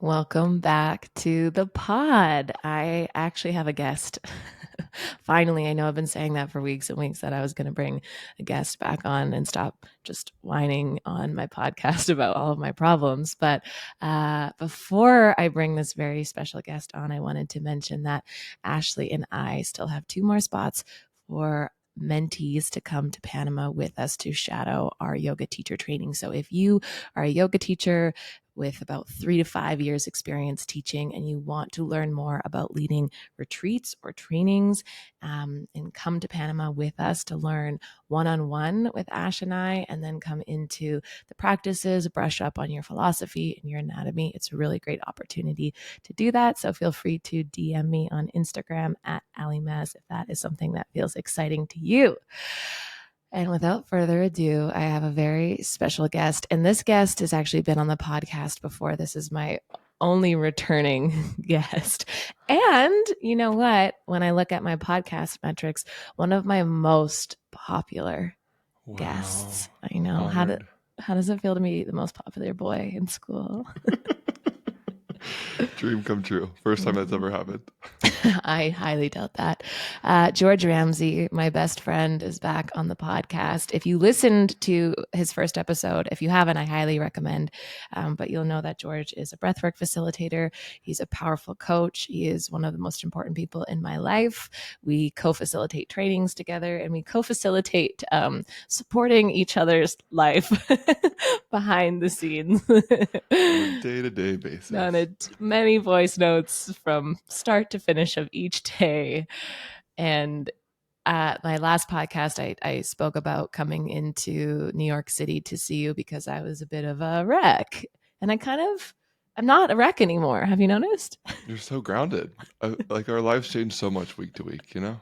Welcome back to the pod. I actually have a guest. Finally, I know I've been saying that for weeks and weeks that I was going to bring a guest back on and stop just whining on my podcast about all of my problems. But before I bring this very special guest on, I wanted to mention that Ashley and I still have 2 more spots for mentees to come to Panama with us to shadow our yoga teacher training. So if you are a yoga teacher with about 3 to 5 years experience teaching and you want to learn more about leading retreats or trainings, and come to Panama with us to learn one-on-one with Ash and I, and then come into the practices, brush up on your philosophy and your anatomy. It's a really great opportunity to do that. So feel free to DM me on Instagram at AliMez if that is something that feels exciting to you. And without further ado, I have a very special guest. And this guest has actually been on the podcast before. This is my only returning guest. And you know what? When I look at my podcast metrics, one of my most popular guests. Wow. I know. Honored. How does it feel to be the most popular boy in school? Dream come true. First time that's ever happened. I highly doubt that. George Ramsay, my best friend, is back on the podcast. If you listened to his first episode, if you haven't, I highly recommend. But you'll know that George is a breathwork facilitator. He's a powerful coach. He is one of the most important people in my life. We co-facilitate trainings together, and we co-facilitate supporting each other's life behind the scenes. On a day-to-day basis. On many voice notes from start to finish of each day. And at my last podcast, I spoke about coming into New York City to see you because I was a bit of a wreck. And I'm not a wreck anymore. Have you noticed? You're so grounded. Like our lives change so much week to week, you know?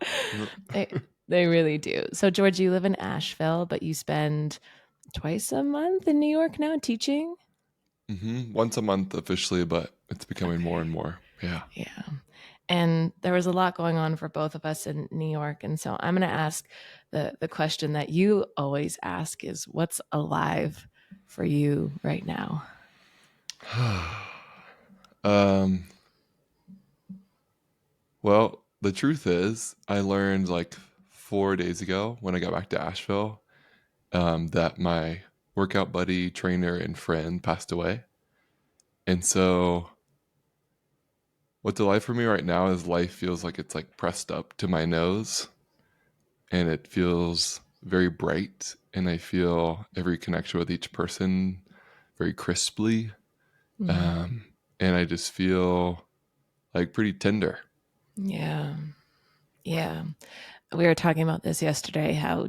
They really do. So, George, you live in Asheville, but you spend twice a month in New York now teaching? Once a month officially, but it's becoming more and more. Yeah. Yeah. And there was a lot going on for both of us in New York. And so I'm going to ask the question that you always ask is, what's alive for you right now? Well, the truth is, I learned like 4 days ago when I got back to Asheville that my workout buddy, trainer, and friend passed away. And so what's alive for me right now is life feels like it's like pressed up to my nose, and it feels very bright, and I feel every connection with each person very crisply. And I just feel like pretty tender. Yeah. Yeah. We were talking about this yesterday, how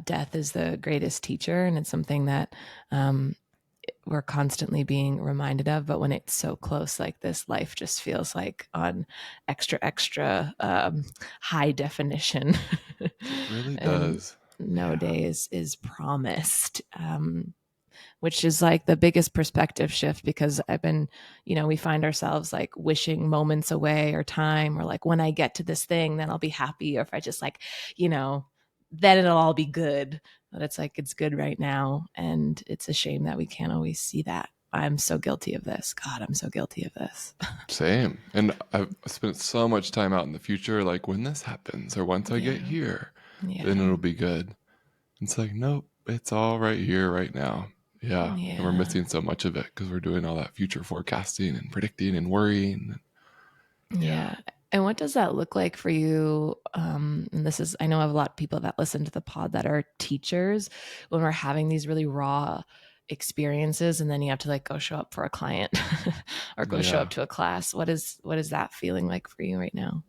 death is the greatest teacher. And it's something that we're constantly being reminded of. But when it's so close like this, life just feels like on extra high definition. It really And does. no Yeah. day is promised, which is like the biggest perspective shift because I've been, we find ourselves like wishing moments away or time or like when I get to this thing, then I'll be happy. Or if I just like, then it'll all be good. But it's like, it's good right now. And it's a shame that we can't always see that. I'm so guilty of this. God, I'm so guilty of this. Same. And I've spent so much time out in the future, like when this happens or once I get Yeah. here, Yeah. then it'll be good. It's like, nope, it's all right here, right now. Yeah. And we're Yeah. missing so much of it because we're doing all that future forecasting and predicting and worrying. Yeah. And what does that look like for you? And this is, I know I have a lot of people that listen to the pod that are teachers when we're having these really raw experiences and then you have to like go show up for a client or go show Yeah. up to a class. What is that feeling like for you right now?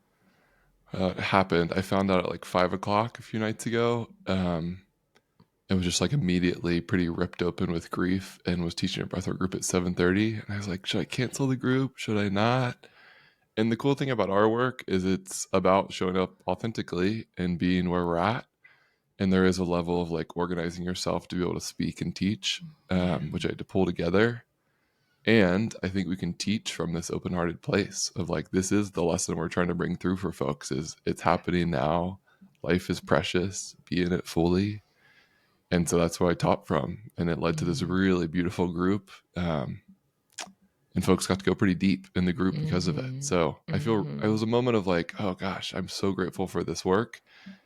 It happened. I found out at like 5 o'clock a few nights ago. It was just like immediately pretty ripped open with grief and was teaching a breathwork group at 7:30. And I was like, should I cancel the group? Should I not? And the cool thing about our work is it's about showing up authentically and being where we're at. And there is a level of like organizing yourself to be able to speak and teach, which I had to pull together. And I think we can teach from this open-hearted place of like, this is the lesson we're trying to bring through for folks is it's happening now. Life is precious, be in it fully. And so that's where I taught from. And it led to this really beautiful group. And and folks got to go pretty deep in the group because of it. Mm-hmm. So I feel it Mm-hmm. was a moment of like, oh gosh, I'm so grateful for this work.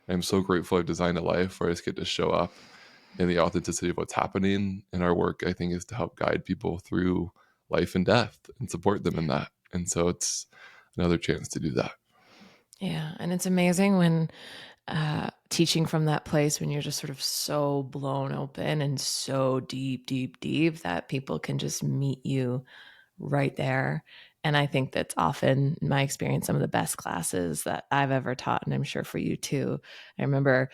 I'm so grateful I've designed a life where I just get to show up in the authenticity of what's happening. And our work, I think, is to help guide people through life and death and support them in that. And so it's another chance to do that. Yeah. And it's amazing when teaching from that place, when you're just sort of so blown open and so deep, deep, deep that people can just meet you right there. And I think that's often, in my experience, some of the best classes that I've ever taught, and I'm sure for you too. I remember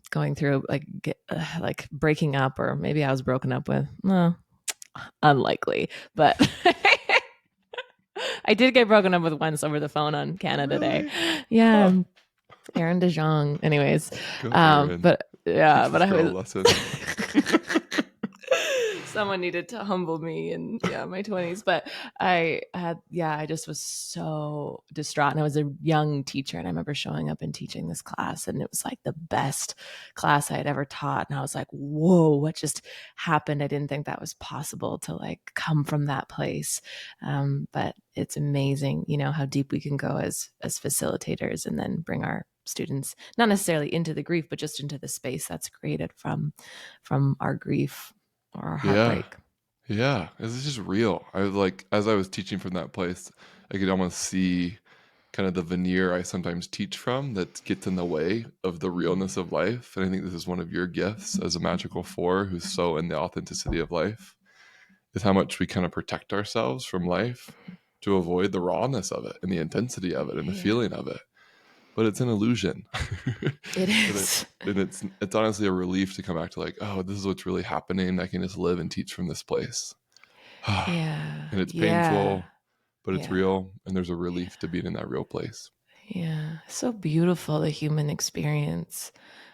going through like breaking up, or maybe I was broken up with. No, unlikely, but I did get broken up with once over the phone on Canada Day. Really? Yeah, Huh. Aaron DeJong. Anyways, Go, Aaron. but yeah, Teach but this I girl a was. lesson. Someone needed to humble me in my 20s, but I just was so distraught, and I was a young teacher, and I remember showing up and teaching this class, and it was like the best class I had ever taught, and I was like, whoa, what just happened? I didn't think that was possible to like come from that place. But it's amazing, how deep we can go as facilitators, and then bring our students not necessarily into the grief, but just into the space that's created from our grief or our Yeah. heartbreak. Yeah. It's just real. I was like, as I was teaching from that place, I could almost see kind of the veneer I sometimes teach from that gets in the way of the realness of life. And I think this is one of your gifts as a magical four who's so in the authenticity of life, is how much we kind of protect ourselves from life to avoid the rawness of it and the intensity of it and the Yeah, feeling of it. But it's an illusion. it and is. it's honestly a relief to come back to like, oh, this is what's really happening. I can just live and teach from this place. Yeah, And it's yeah, painful, but it's yeah, real. And there's a yeah, relief to being in that real place. yeah. So beautiful, the human experience.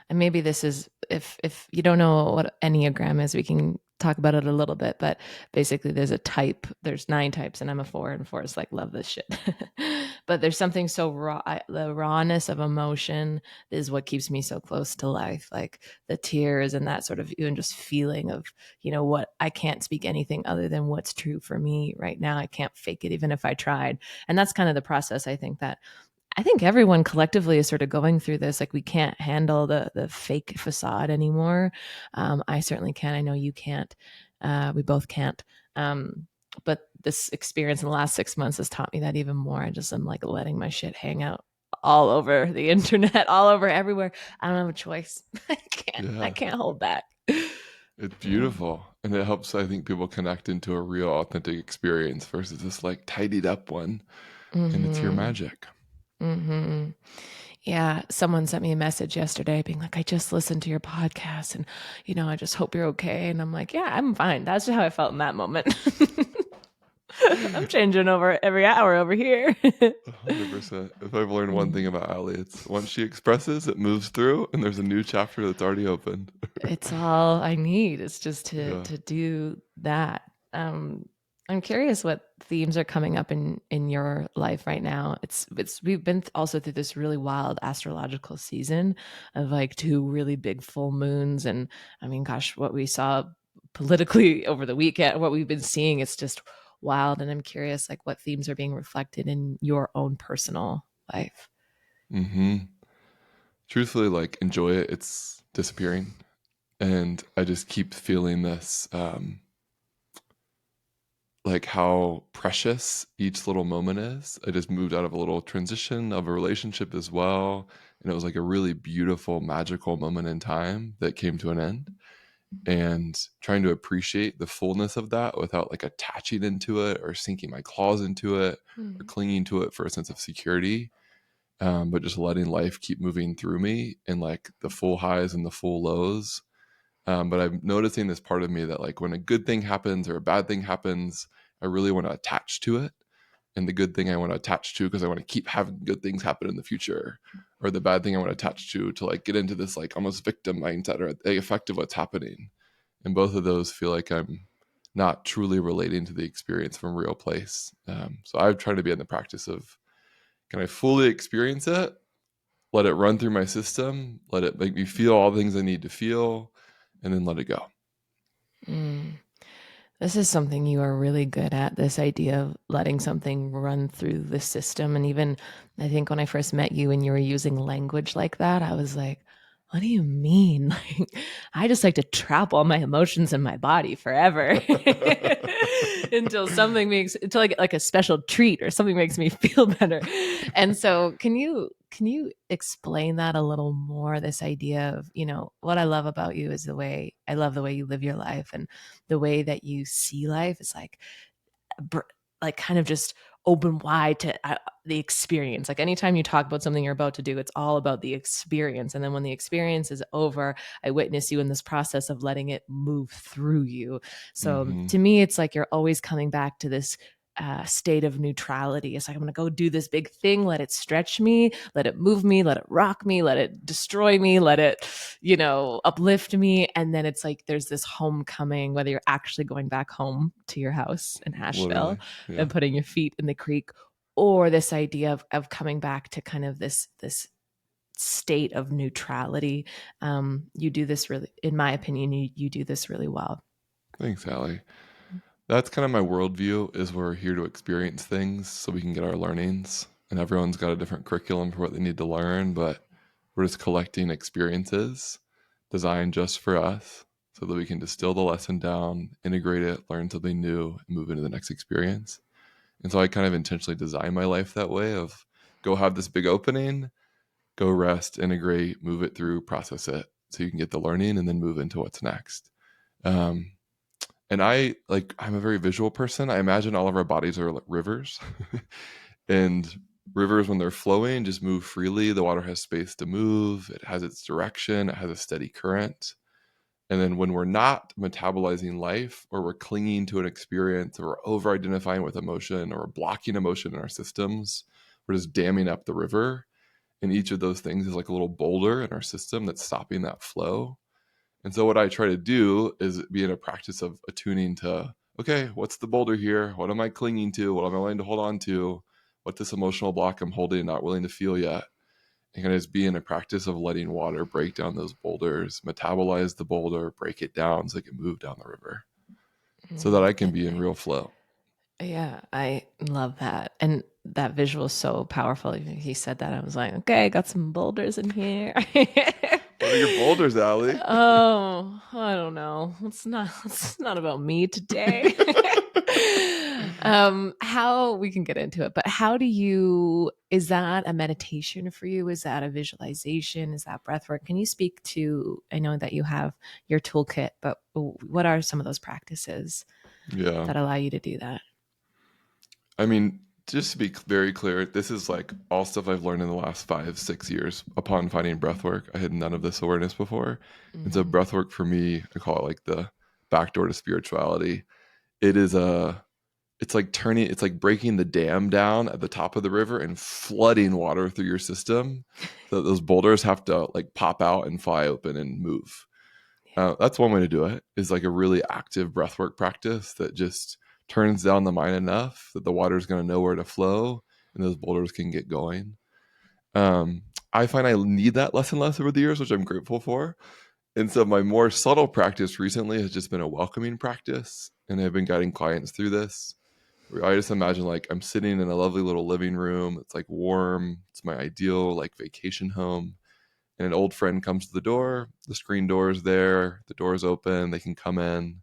And maybe this is, if you don't know what Enneagram is, we can talk about it a little bit. But basically, there's 9 types, and I'm a four, and four is like, love this shit. But there's something so raw. The rawness of emotion is what keeps me so close to life. Like the tears and that sort of even just feeling of, what I can't speak anything other than what's true for me right now. I can't fake it, even if I tried. And that's kind of the process. I think everyone collectively is sort of going through this. Like we can't handle the fake facade anymore. I certainly can. I know you can't. We both can't. But this experience in the last 6 months has taught me that even more. I just am like letting my shit hang out all over the internet, all over everywhere. I don't have a choice. I can't. I Yeah. can't hold back. It's Yeah. beautiful. And it helps, I think, people connect into a real, authentic experience versus this like tidied up one. And it's your Mm-hmm. magic. Mm-hmm. Yeah, someone sent me a message yesterday being like, I just listened to your podcast and, I just hope you're okay. And I'm like, yeah, I'm fine. That's just how I felt in that moment. I'm changing over every hour over here. 100%. If I've learned one thing Mm. about Allie, it's once she expresses, it moves through, and there's a new chapter that's already opened. It's all I need. It's just to Yeah. to do that. Um, I'm curious what themes are coming up in your life right now. It's we've been also through this really wild astrological season of like 2 really big full moons, and I mean, gosh, what we saw politically over the weekend, what we've been seeing, it's just wild. And I'm curious, like, what themes are being reflected in your own personal life. Hmm. Truthfully, like, enjoy it. It's disappearing. And I just keep feeling this, like how precious each little moment is. I just moved out of a little transition of a relationship as well. And it was like a really beautiful, magical moment in time that came to an end. And trying to appreciate the fullness of that without like attaching into it or sinking my claws into it or Mm. clinging to it for a sense of security. But just letting life keep moving through me and like the full highs and the full lows. But I'm noticing this part of me that like when a good thing happens or a bad thing happens, I really want to attach to it. And the good thing I want to attach to because I want to keep having good things happen in the future, or the bad thing I want to attach to like get into this like almost victim mindset or the effect of what's happening. And both of those feel like I'm not truly relating to the experience from a real place. So I've tried to be in the practice of, can I fully experience it, let it run through my system, let it make me feel all the things I need to feel, and then let it go. Mm. This is something you are really good at, this idea of letting something run through the system. And even I think when I first met you and you were using language like that, I was like, what do you mean? Like, I just like to trap all my emotions in my body forever until something makes, until I get like a special treat or something makes me feel better. And so can you explain that a little more? This idea of, what I love about you is I love the way you live your life, and the way that you see life is like kind of just open wide to the experience. Like anytime you talk about something you're about to do, it's all about the experience. And then when the experience is over, I witness you in this process of letting it move through you. So Hmm. to me, it's like you're always coming back to this state of neutrality. It's like, I'm going to go do this big thing, let it stretch me, let it move me, let it rock me, let it destroy me, let it, uplift me. And then it's like there's this homecoming, whether you're actually going back home to your house in Asheville Literally. Yeah. and putting your feet in the creek, or this idea of coming back to kind of this state of neutrality. You do this really, in my opinion, you do this really well. Thanks, Allie. That's kind of my worldview is we're here to experience things so we can get our learnings. And everyone's got a different curriculum for what they need to learn, but we're just collecting experiences designed just for us so that we can distill the lesson down, integrate it, learn something new, and move into the next experience. And so I kind of intentionally design my life that way of go have this big opening, go rest, integrate, move it through, process it so you can get the learning and then move into what's next. Um, and I'm a very visual person. I imagine all of our bodies are like rivers. And rivers, when they're flowing, just move freely. The water has space to move, it has its direction, it has a steady current. And then when we're not metabolizing life, or we're clinging to an experience, or we're over identifying with emotion, or we're blocking emotion in our systems, we're just damming up the river. And each of those things is like a little boulder in our system that's stopping that flow. And so what I try to do is be in a practice of attuning to, okay, what's the boulder here? What am I clinging to? What am I willing to hold on to? What this emotional block I'm holding, not willing to feel yet? And kind of just be in a practice of letting water break down those boulders, metabolize the boulder, break it down so it can move down the river so that I can Good be in real thing. flow. Yeah, I love that. And that visual is so powerful. He said that. I was like, okay, got some boulders in here. What are your boulders, Allie? Oh, I don't know. It's not about me today. How we can get into it, but how do you, is that a meditation for you? Is that a visualization? Is that breath work? Can you speak to, I know that you have your toolkit, but what are some of those practices Yeah. that allow you to do that? I mean, just to be very clear, this is like all stuff I've learned in the last 5, 6 years upon finding breathwork. I had none of this awareness before. And so Mm-hmm. breathwork for me, I call it like the back door to spirituality. It is it's like breaking the dam down at the top of the river and flooding water through your system so that those boulders have to like pop out and fly open and move. That's one way to do it, is like a really active breathwork practice that just turns down the mind enough that the water's going to know where to flow and those boulders can get going. I find I need that less and less over the years, which I'm grateful for. And so my more subtle practice recently has just been a welcoming practice. And I've been guiding clients through this. Where I just imagine like I'm sitting in a lovely little living room. It's like warm. It's my ideal like vacation home, and an old friend comes to the door. The screen door is there. The door is open. They can come in.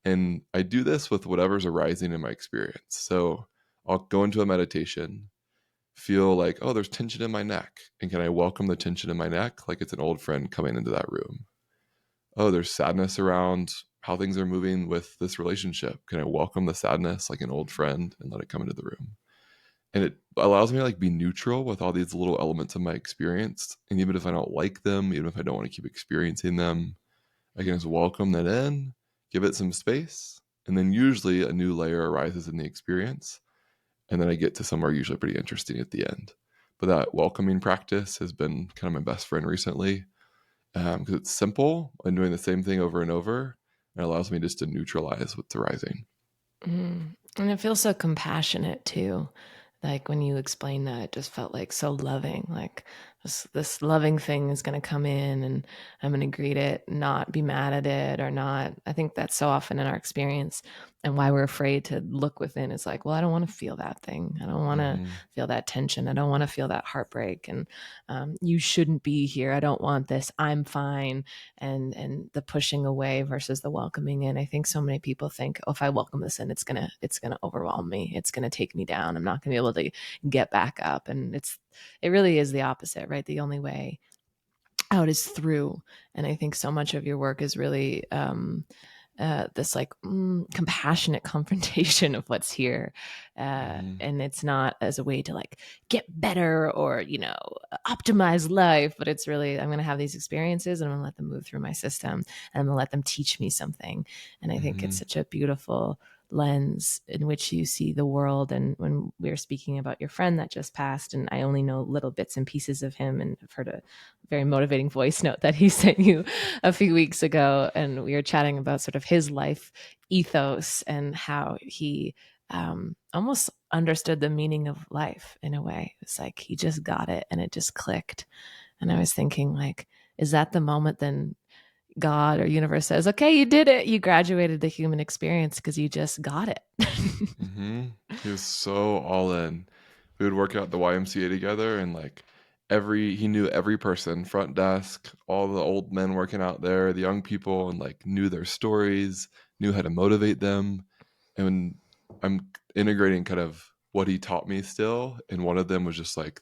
And I do this with whatever's arising in my experience. So I'll go into a meditation, feel like, oh, there's tension in my neck. And can I welcome the tension in my neck like it's an old friend coming into that room? Oh, there's sadness around how things are moving with this relationship. Can I welcome the sadness like an old friend and let it come into the room? And it allows me to like be neutral with all these little elements of my experience. And even if I don't like them, even if I don't want to keep experiencing them, I can just welcome that in, give it some space, and then usually a new layer arises in the experience. And then I get to somewhere usually pretty interesting at the end. But that welcoming practice has been kind of my best friend recently, because it's simple and doing the same thing over and over. And it allows me just to neutralize what's arising. And it feels so compassionate too. Like when you explain that, it just felt like so loving. Like, this loving thing is going to come in, and I'm going to greet it, not be mad at it or not. I think that's so often in our experience, and why we're afraid to look within is like, well, I don't want to feel that thing. I don't want to Mm-hmm. feel that tension. I don't want to feel that heartbreak. And you shouldn't be here. I don't want this. I'm fine. And the pushing away versus the welcoming in. I think so many people think, oh, if I welcome this in, it's gonna overwhelm me. It's gonna take me down. I'm not gonna be able to get back up. And it really is the opposite, right? The only way out is through. And I think so much of your work is really this like compassionate confrontation of what's here. Mm-hmm. And it's not as a way to like get better or, optimize life, but it's really, I'm going to have these experiences and I'm going to let them move through my system, and I'm going to let them teach me something. And I think Mm-hmm. it's such a beautiful lens in which you see the world. And when we were speaking about your friend that just passed, and I only know little bits and pieces of him, and I've heard a very motivating voice note that he sent you a few weeks ago, and we were chatting about sort of his life ethos and how he almost understood the meaning of life in a way. It's like he just got it and it just clicked. And I was thinking, like, is that the moment then God or universe says, okay, you did it. You graduated the human experience because you just got it. Mm-hmm. He was so all in. We would work out at the YMCA together, and like he knew every person, front desk, all the old men working out there, the young people, and like knew their stories, knew how to motivate them. And when I'm integrating kind of what he taught me still, and one of them was just like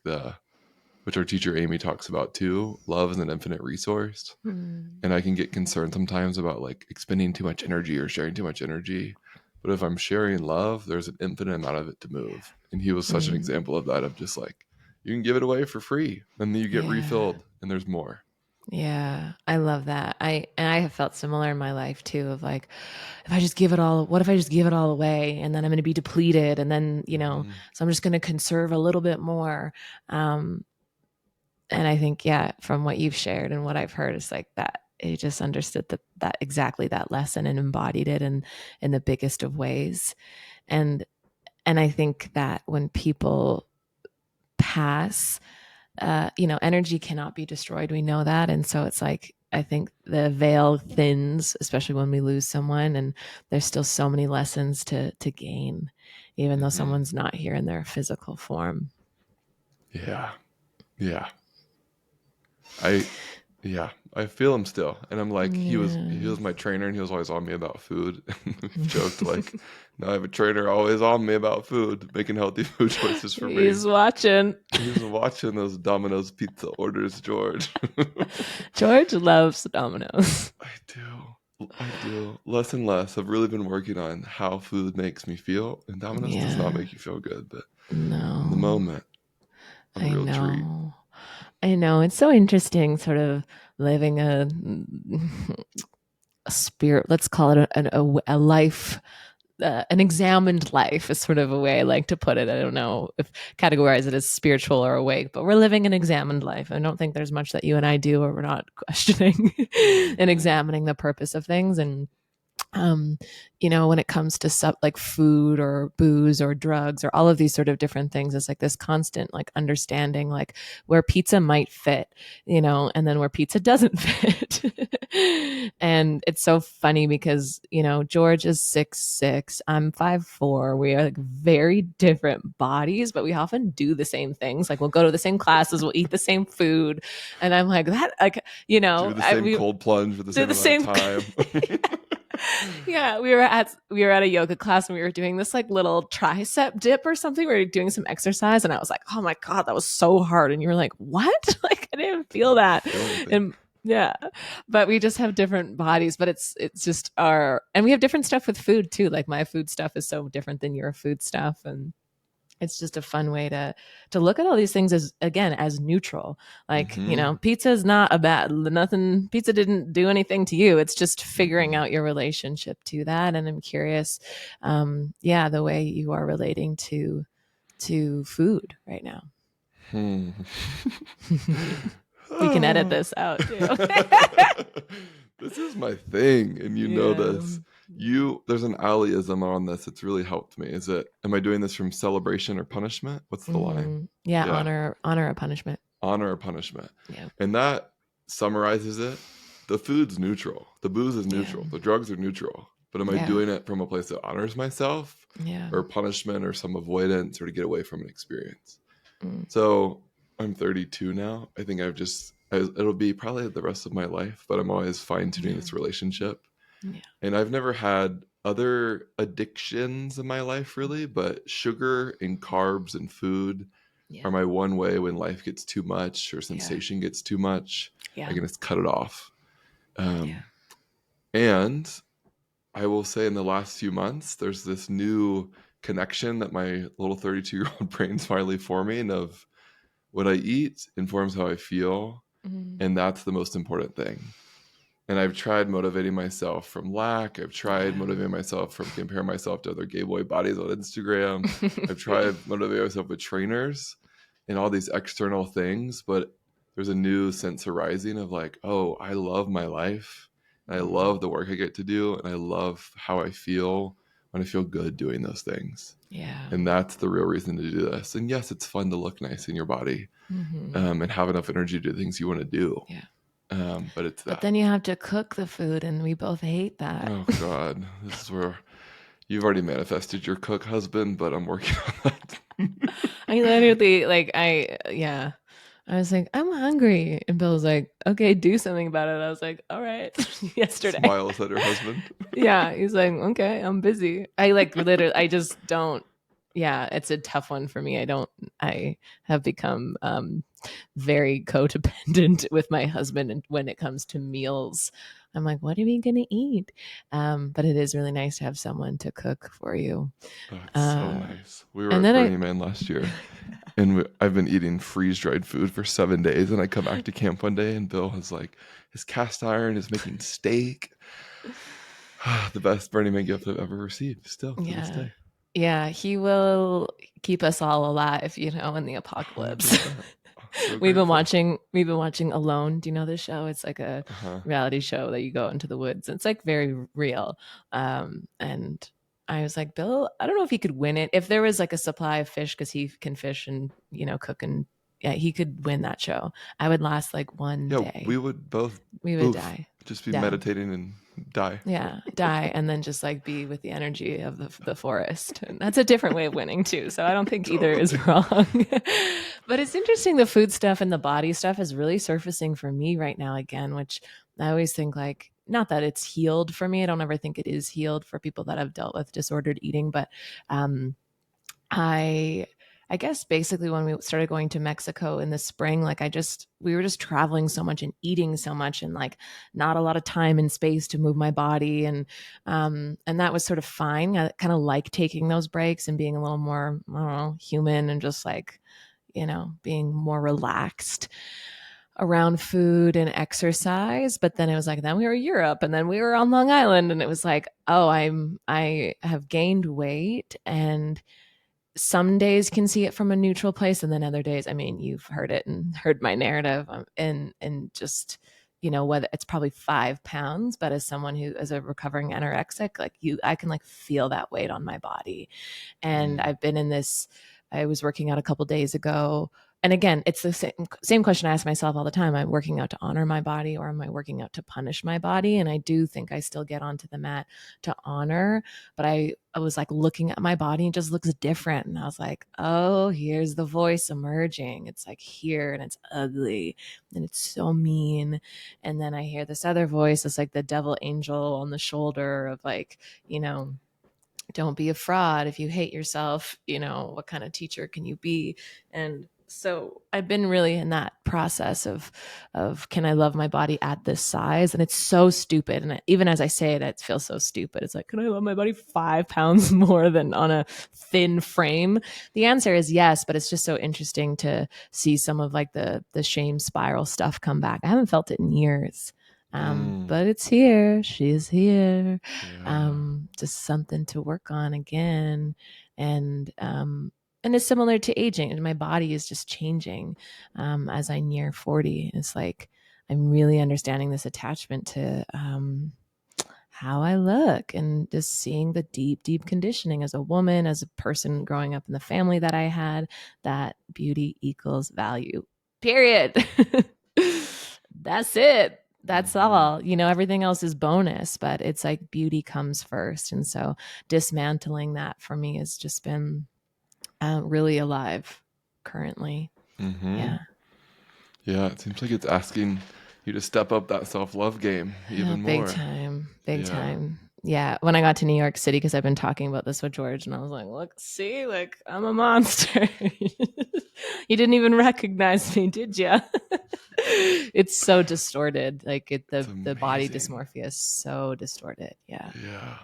which our teacher Amy talks about too, love is an infinite resource. Hmm. And I can get concerned sometimes about like expending too much energy or sharing too much energy. But if I'm sharing love, there's an infinite amount of it to move. And he was such an Hmm. example of that, of just like, you can give it away for free and then you get Yeah. refilled and there's more. Yeah, I love that. I have felt similar in my life too, of like, if I just give it all, what if I just give it all away, and then I'm going to be depleted, and then, Mm-hmm. so I'm just going to conserve a little bit more. Um and I think, yeah, from what you've shared and what I've heard, is like that he just understood that exactly that lesson and embodied it in the biggest of ways. And I think that when people pass, energy cannot be destroyed. We know that. And so it's like, I think the veil thins, especially when we lose someone, and there's still so many lessons to gain, even though Mm-hmm. someone's not here in their physical form. Yeah. Yeah. I Yeah, I feel him still, and I'm like, he Yeah. was my trainer, and he was always on me about food. We've joked like, now I have a trainer always on me about food, making healthy food choices for me. He's watching. He's watching those Domino's pizza orders, George. George loves Domino's. I do. I do. Less and less. I've really been working on how food makes me feel, and Domino's does not Yeah. make you feel good, but in the No, moment, a I real treat. know. I know. It's so interesting, sort of living a spirit, let's call it a life, an examined life is sort of a way I like to put it. I don't know if categorize it as spiritual or awake, but we're living an examined life. I don't think there's much that you and I do where we're not questioning and Mm-hmm. examining the purpose of things. And um, when it comes to stuff like food or booze or drugs or all of these sort of different things, it's like this constant like understanding, like where pizza might fit, and then where pizza doesn't fit. And it's so funny because, George is 6'6", I'm 5'4". We are like very different bodies, but we often do the same things. Like we'll go to the same classes, we'll eat the same food. And I'm like, that, like, Do the same we cold plunge for the do same the amount of same. time. Yeah, we were at a yoga class, and we were doing this like little tricep dip or something. We were doing some exercise, and I was like, "Oh my god, that was so hard!" And you were like, "What?" Like I didn't feel I didn't that. feel anything. And yeah, but we just have different bodies. But it's just and we have different stuff with food too. Like my food stuff is so different than your food stuff, and it's just a fun way to look at all these things as, again, as neutral. Like, Mm-hmm. pizza is not a bad nothing. Pizza didn't do anything to you. It's just figuring Mm-mm. out your relationship to that. And I'm curious, yeah, the way you are relating to food right now. Hmm. We can edit this out too. This is my thing, and you know Yeah. this. There's an Aliism on this. It's really helped me. Is it? Am I doing this from celebration or punishment? What's the line? Yeah, Yeah, honor a punishment. honor or punishment. Yeah. And that summarizes it. The food's neutral. The booze is Yeah. neutral. The drugs are neutral. But am I Yeah. doing it from a place that honors myself Yeah. or punishment or some avoidance or to get away from an experience? Mm. So I'm 32 now. I think it'll be probably the rest of my life, but I'm always fine tuning Yeah. this relationship. Yeah. And I've never had other addictions in my life really, but sugar and carbs and food Yeah. are my one way when life gets too much or Yeah. sensation gets too much. I Yeah. can just cut it off. Yeah. And I will say in the last few months, there's this new connection that my little 32-year-old brain's finally forming of what I eat informs how I feel. Mm. And that's the most important thing. And I've tried motivating myself from lack. I've tried Yeah. motivating myself from comparing myself to other gay boy bodies on Instagram. I've tried motivating myself with trainers and all these external things. But there's a new sense arising of like, oh, I love my life. And I Mm. love the work I get to do. And I love how I feel when I feel good doing those things. Yeah. And that's the real reason to do this. And yes, it's fun to look nice in your body, Mm-hmm. and have enough energy to do things you want to do. Yeah. But it's But that. then you have to cook the food, and we both hate that. Oh God, this is where you've already manifested your cook husband, but I'm working on that. I literally yeah. I was like, I'm hungry. And Bill was like, okay, do something about it. I was like, all right. Yesterday. Smiles at her husband. Yeah. He's like, okay, I'm busy. I like literally, I just don't, yeah, it's a tough one for me. I have become very codependent with my husband. And when it comes to meals, I'm like, what are we going to eat? But it is really nice to have someone to cook for you. Oh, it's so Uh, nice. We were and at then I, Burning Man last year, and I've been eating freeze dried food for 7 days. And I come back to camp one day, and Bill has like his cast iron is making steak. The best Burning Man gift I've ever received, still to this yeah. day. Yeah, he will keep us all alive, in the apocalypse. 100%. So grateful. We've been watching Alone. Do you know this show? It's like a Uh-huh. reality show that you go into the woods. It's like very real. And I was like, Bill, I don't know if he could win it. If there was like a supply of fish, because he can fish and, cook, and yeah, he could win that show. I would last like one Yeah, we day. would both We would boof, die. just be Yeah. meditating and die. Yeah, die and then just like be with the energy of the forest. And that's a different way of winning too. So I don't think either is Totally. wrong. But it's interesting, the food stuff and the body stuff is really surfacing for me right now again, which I always think like, not that it's healed for me. I don't ever think it is healed for people that have dealt with disordered eating, but um I I guess basically when we started going to Mexico in the spring, like we were just traveling so much and eating so much, and like not a lot of time and space to move my body, and that was sort of fine. I kind of like taking those breaks and being a little more, I don't know, human, and just like, being more relaxed around food and exercise. But then it was like, then we were in Europe, and then we were on Long Island, and it was like, oh, I have gained weight, and some days can see it from a neutral place, and then other days, I mean, you've heard it and heard my narrative, and just, whether it's probably 5 pounds, but as someone who is a recovering anorexic, like I can like feel that weight on my body. And Mm, I was working out a couple days ago. And again, it's the same question I ask myself all the time. Am I working out to honor my body, or am I working out to punish my body? And I do think I still get onto the mat to honor, but I was like looking at my body and it just looks different. And I was like, oh, here's the voice emerging. It's like here, and it's ugly and it's so mean. And then I hear this other voice. It's like the devil angel on the shoulder of like, you know, don't be a fraud. If you hate yourself, what kind of teacher can you be? And so I've been really in that process of can I love my body at this size? And it's so stupid. And even as I say it, it feels so stupid. It's like, can I love my body 5 pounds more than on a thin frame? The answer is yes, but it's just so interesting to see some of like the shame spiral stuff come back. I haven't felt it in years. mm, But it's here. She's here. yeah. Just something to work on again. And and it's similar to aging, and my body is just changing as I near 40. It's like I'm really understanding this attachment to how I look, and just seeing the deep, deep conditioning as a woman, as a person growing up in the family that I had, that beauty equals value. period. That's it. That's Mm-hmm. all. Everything else is bonus, but it's like beauty comes first. And so dismantling that for me has just been really alive currently. Mm-hmm. Yeah. Yeah, it seems like it's asking you to step up that self-love game even Big more. time. Big Yeah. time. Yeah. When I got to New York City, because I've been talking about this with George, and I was like, look, see, like, I'm a monster. You didn't even recognize me, did you? It's so distorted. Like It's the body amazing. dysmorphia is so distorted. Yeah. Yeah.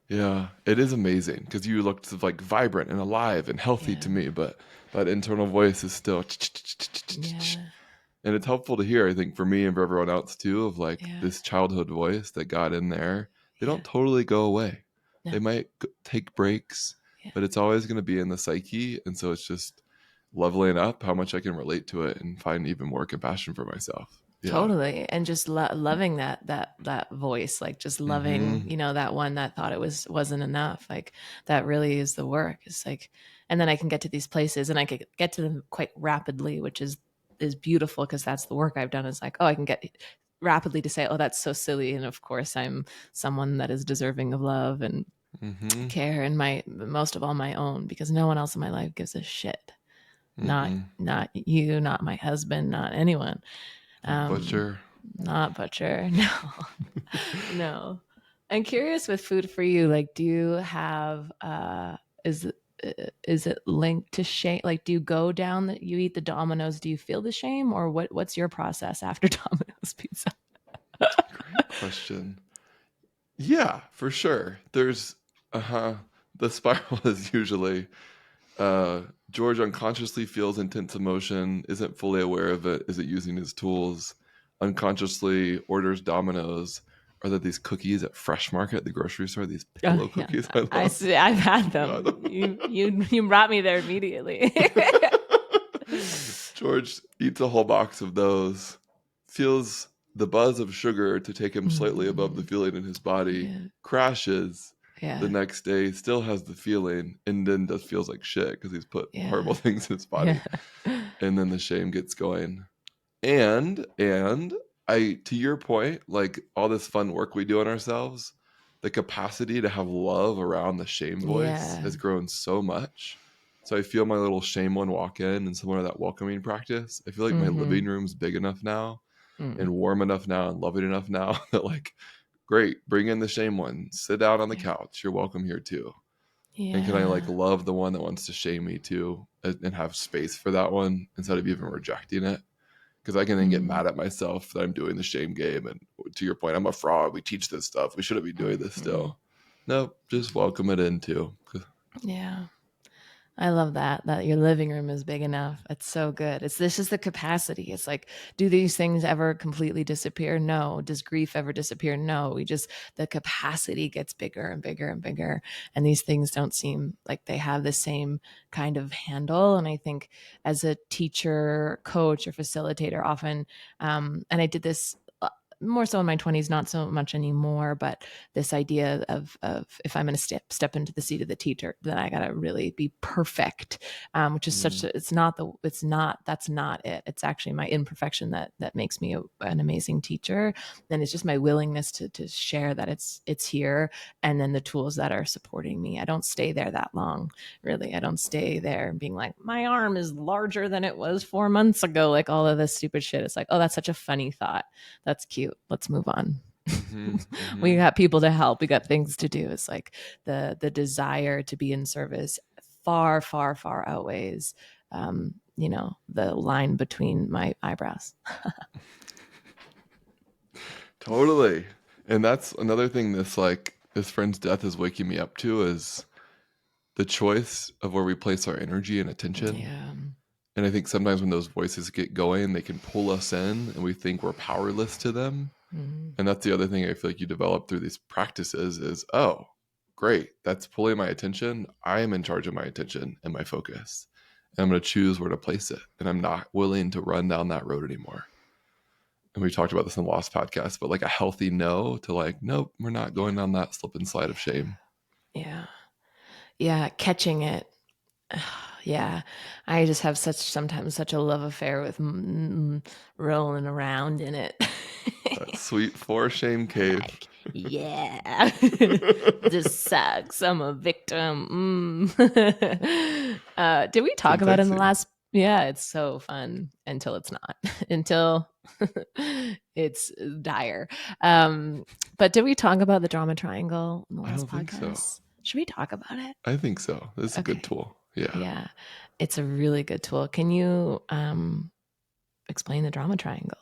Yeah. It is amazing because you looked like vibrant and alive and healthy Yeah. to me, but that internal voice is still Yeah. and it's helpful to hear, I think, for me and for everyone else too, of like Yeah. this childhood voice that got in there. They Yeah. don't totally go away. No. They might take breaks, Yeah. but it's always going to be in the psyche. And so it's just leveling up how much I can relate to it and find even more compassion for myself. Yeah. Totally. And just loving that voice, like just loving, Mm-hmm. that one that thought it wasn't enough. Like that really is the work. It's like, and then I can get to these places and I could get to them quite rapidly, which is beautiful because that's the work I've done. Is like, oh, I can get rapidly to say, oh, that's so silly. And of course I'm someone that is deserving of love and Mm-hmm. care, and my most of all my own, because no one else in my life gives a shit. Not Mm-mm. not you, not my husband, not anyone. Not Um, butcher. Not butcher. No, no. I'm curious with food for you. Like, do you have, is, is it linked to shame? Like, do you go down that you eat the Domino's? Do you feel the shame, or what's your process after Domino's pizza? Great question. Yeah, for sure. There's, the spiral is usually Uh, George unconsciously feels intense emotion, isn't fully aware of it, isn't using his tools, unconsciously orders Domino's. Are there these cookies at Fresh Market, the grocery store? These Oh, piccolo yeah, cookies I I love. see. I've Oh had my God. them. You brought me there immediately. George eats a whole box of those, feels the buzz of sugar to take him slightly above the Mm, feeling in his body, yeah, crashes the yeah, next day, still has the feeling, and then just feels like shit because he's put horrible yeah, things in his yeah, body. And then the shame gets going. And I, to your point, like all this fun work we do on ourselves, the capacity to have love around the shame voice yeah, has grown so much. So I feel my little shame one walk in and similar to that welcoming practice. I feel like my mm-hmm, living room's big enough now mm, and warm enough now and loving enough now that like, great, bring in the shame one. Sit down on the yeah, couch. You're welcome here too. And can I like yeah, love the one that wants to shame me too and have space for that one instead of even rejecting it? Because I can then get mm, mad at myself that I'm doing the shame game. And to your point, I'm a fraud. We teach this stuff. We shouldn't be doing this mm-hmm, still. Nope, just welcome it in too. yeah. I love that your living room is big enough. It's so good. It's this is the capacity. It's like, do these things ever completely disappear? No. Does grief ever disappear? No. We just the capacity gets bigger and bigger and bigger, and these things don't seem like they have the same kind of handle. And I think as a teacher, coach, or facilitator, often, and I did this. More so in my 20s, not so much anymore, but this idea of if I'm going to step into the seat of the teacher, then I got to really be perfect, which is such Mm, a, that's not it. It's actually my imperfection that makes me an amazing teacher. And it's just my willingness to share that it's here, and then the tools that are supporting me. I don't stay there that long, really. I don't stay there being like, my arm is larger than it was 4 months ago, like all of this stupid shit. It's like, oh, that's such a funny thought. That's cute. Let's move on. mm-hmm, We mm-hmm. got people to help. We got things to do. It's like the desire to be in service far, far, far outweighs, the line between my eyebrows. Totally. And that's another thing this friend's death is waking me up to is the choice of where we place our energy and attention. Yeah. And I think sometimes when those voices get going, they can pull us in and we think we're powerless to them. Mm-hmm. And that's the other thing I feel like you develop through these practices is, oh, great, that's pulling my attention. I am in charge of my attention and my focus. And I'm going to choose where to place it. And I'm not willing to run down that road anymore. And we talked about this in the Lost podcast, but like a healthy no to like, nope, we're not Yeah. going down that slip and slide of shame. Yeah. Yeah. Catching it. Yeah, I just have sometimes such a love affair with rolling around in it. That sweet for shame I'm cave. like, yeah, this sucks. I'm a victim. Did we It's talk about it in the enticing. last? Yeah, it's so fun until it's not, until it's dire. Um, but did we talk about the drama triangle in the I last don't think so. podcast? Should we talk about it? I think so. This is a good Okay. tool. Yeah. Yeah, it's a really good tool. Can you explain the drama triangle?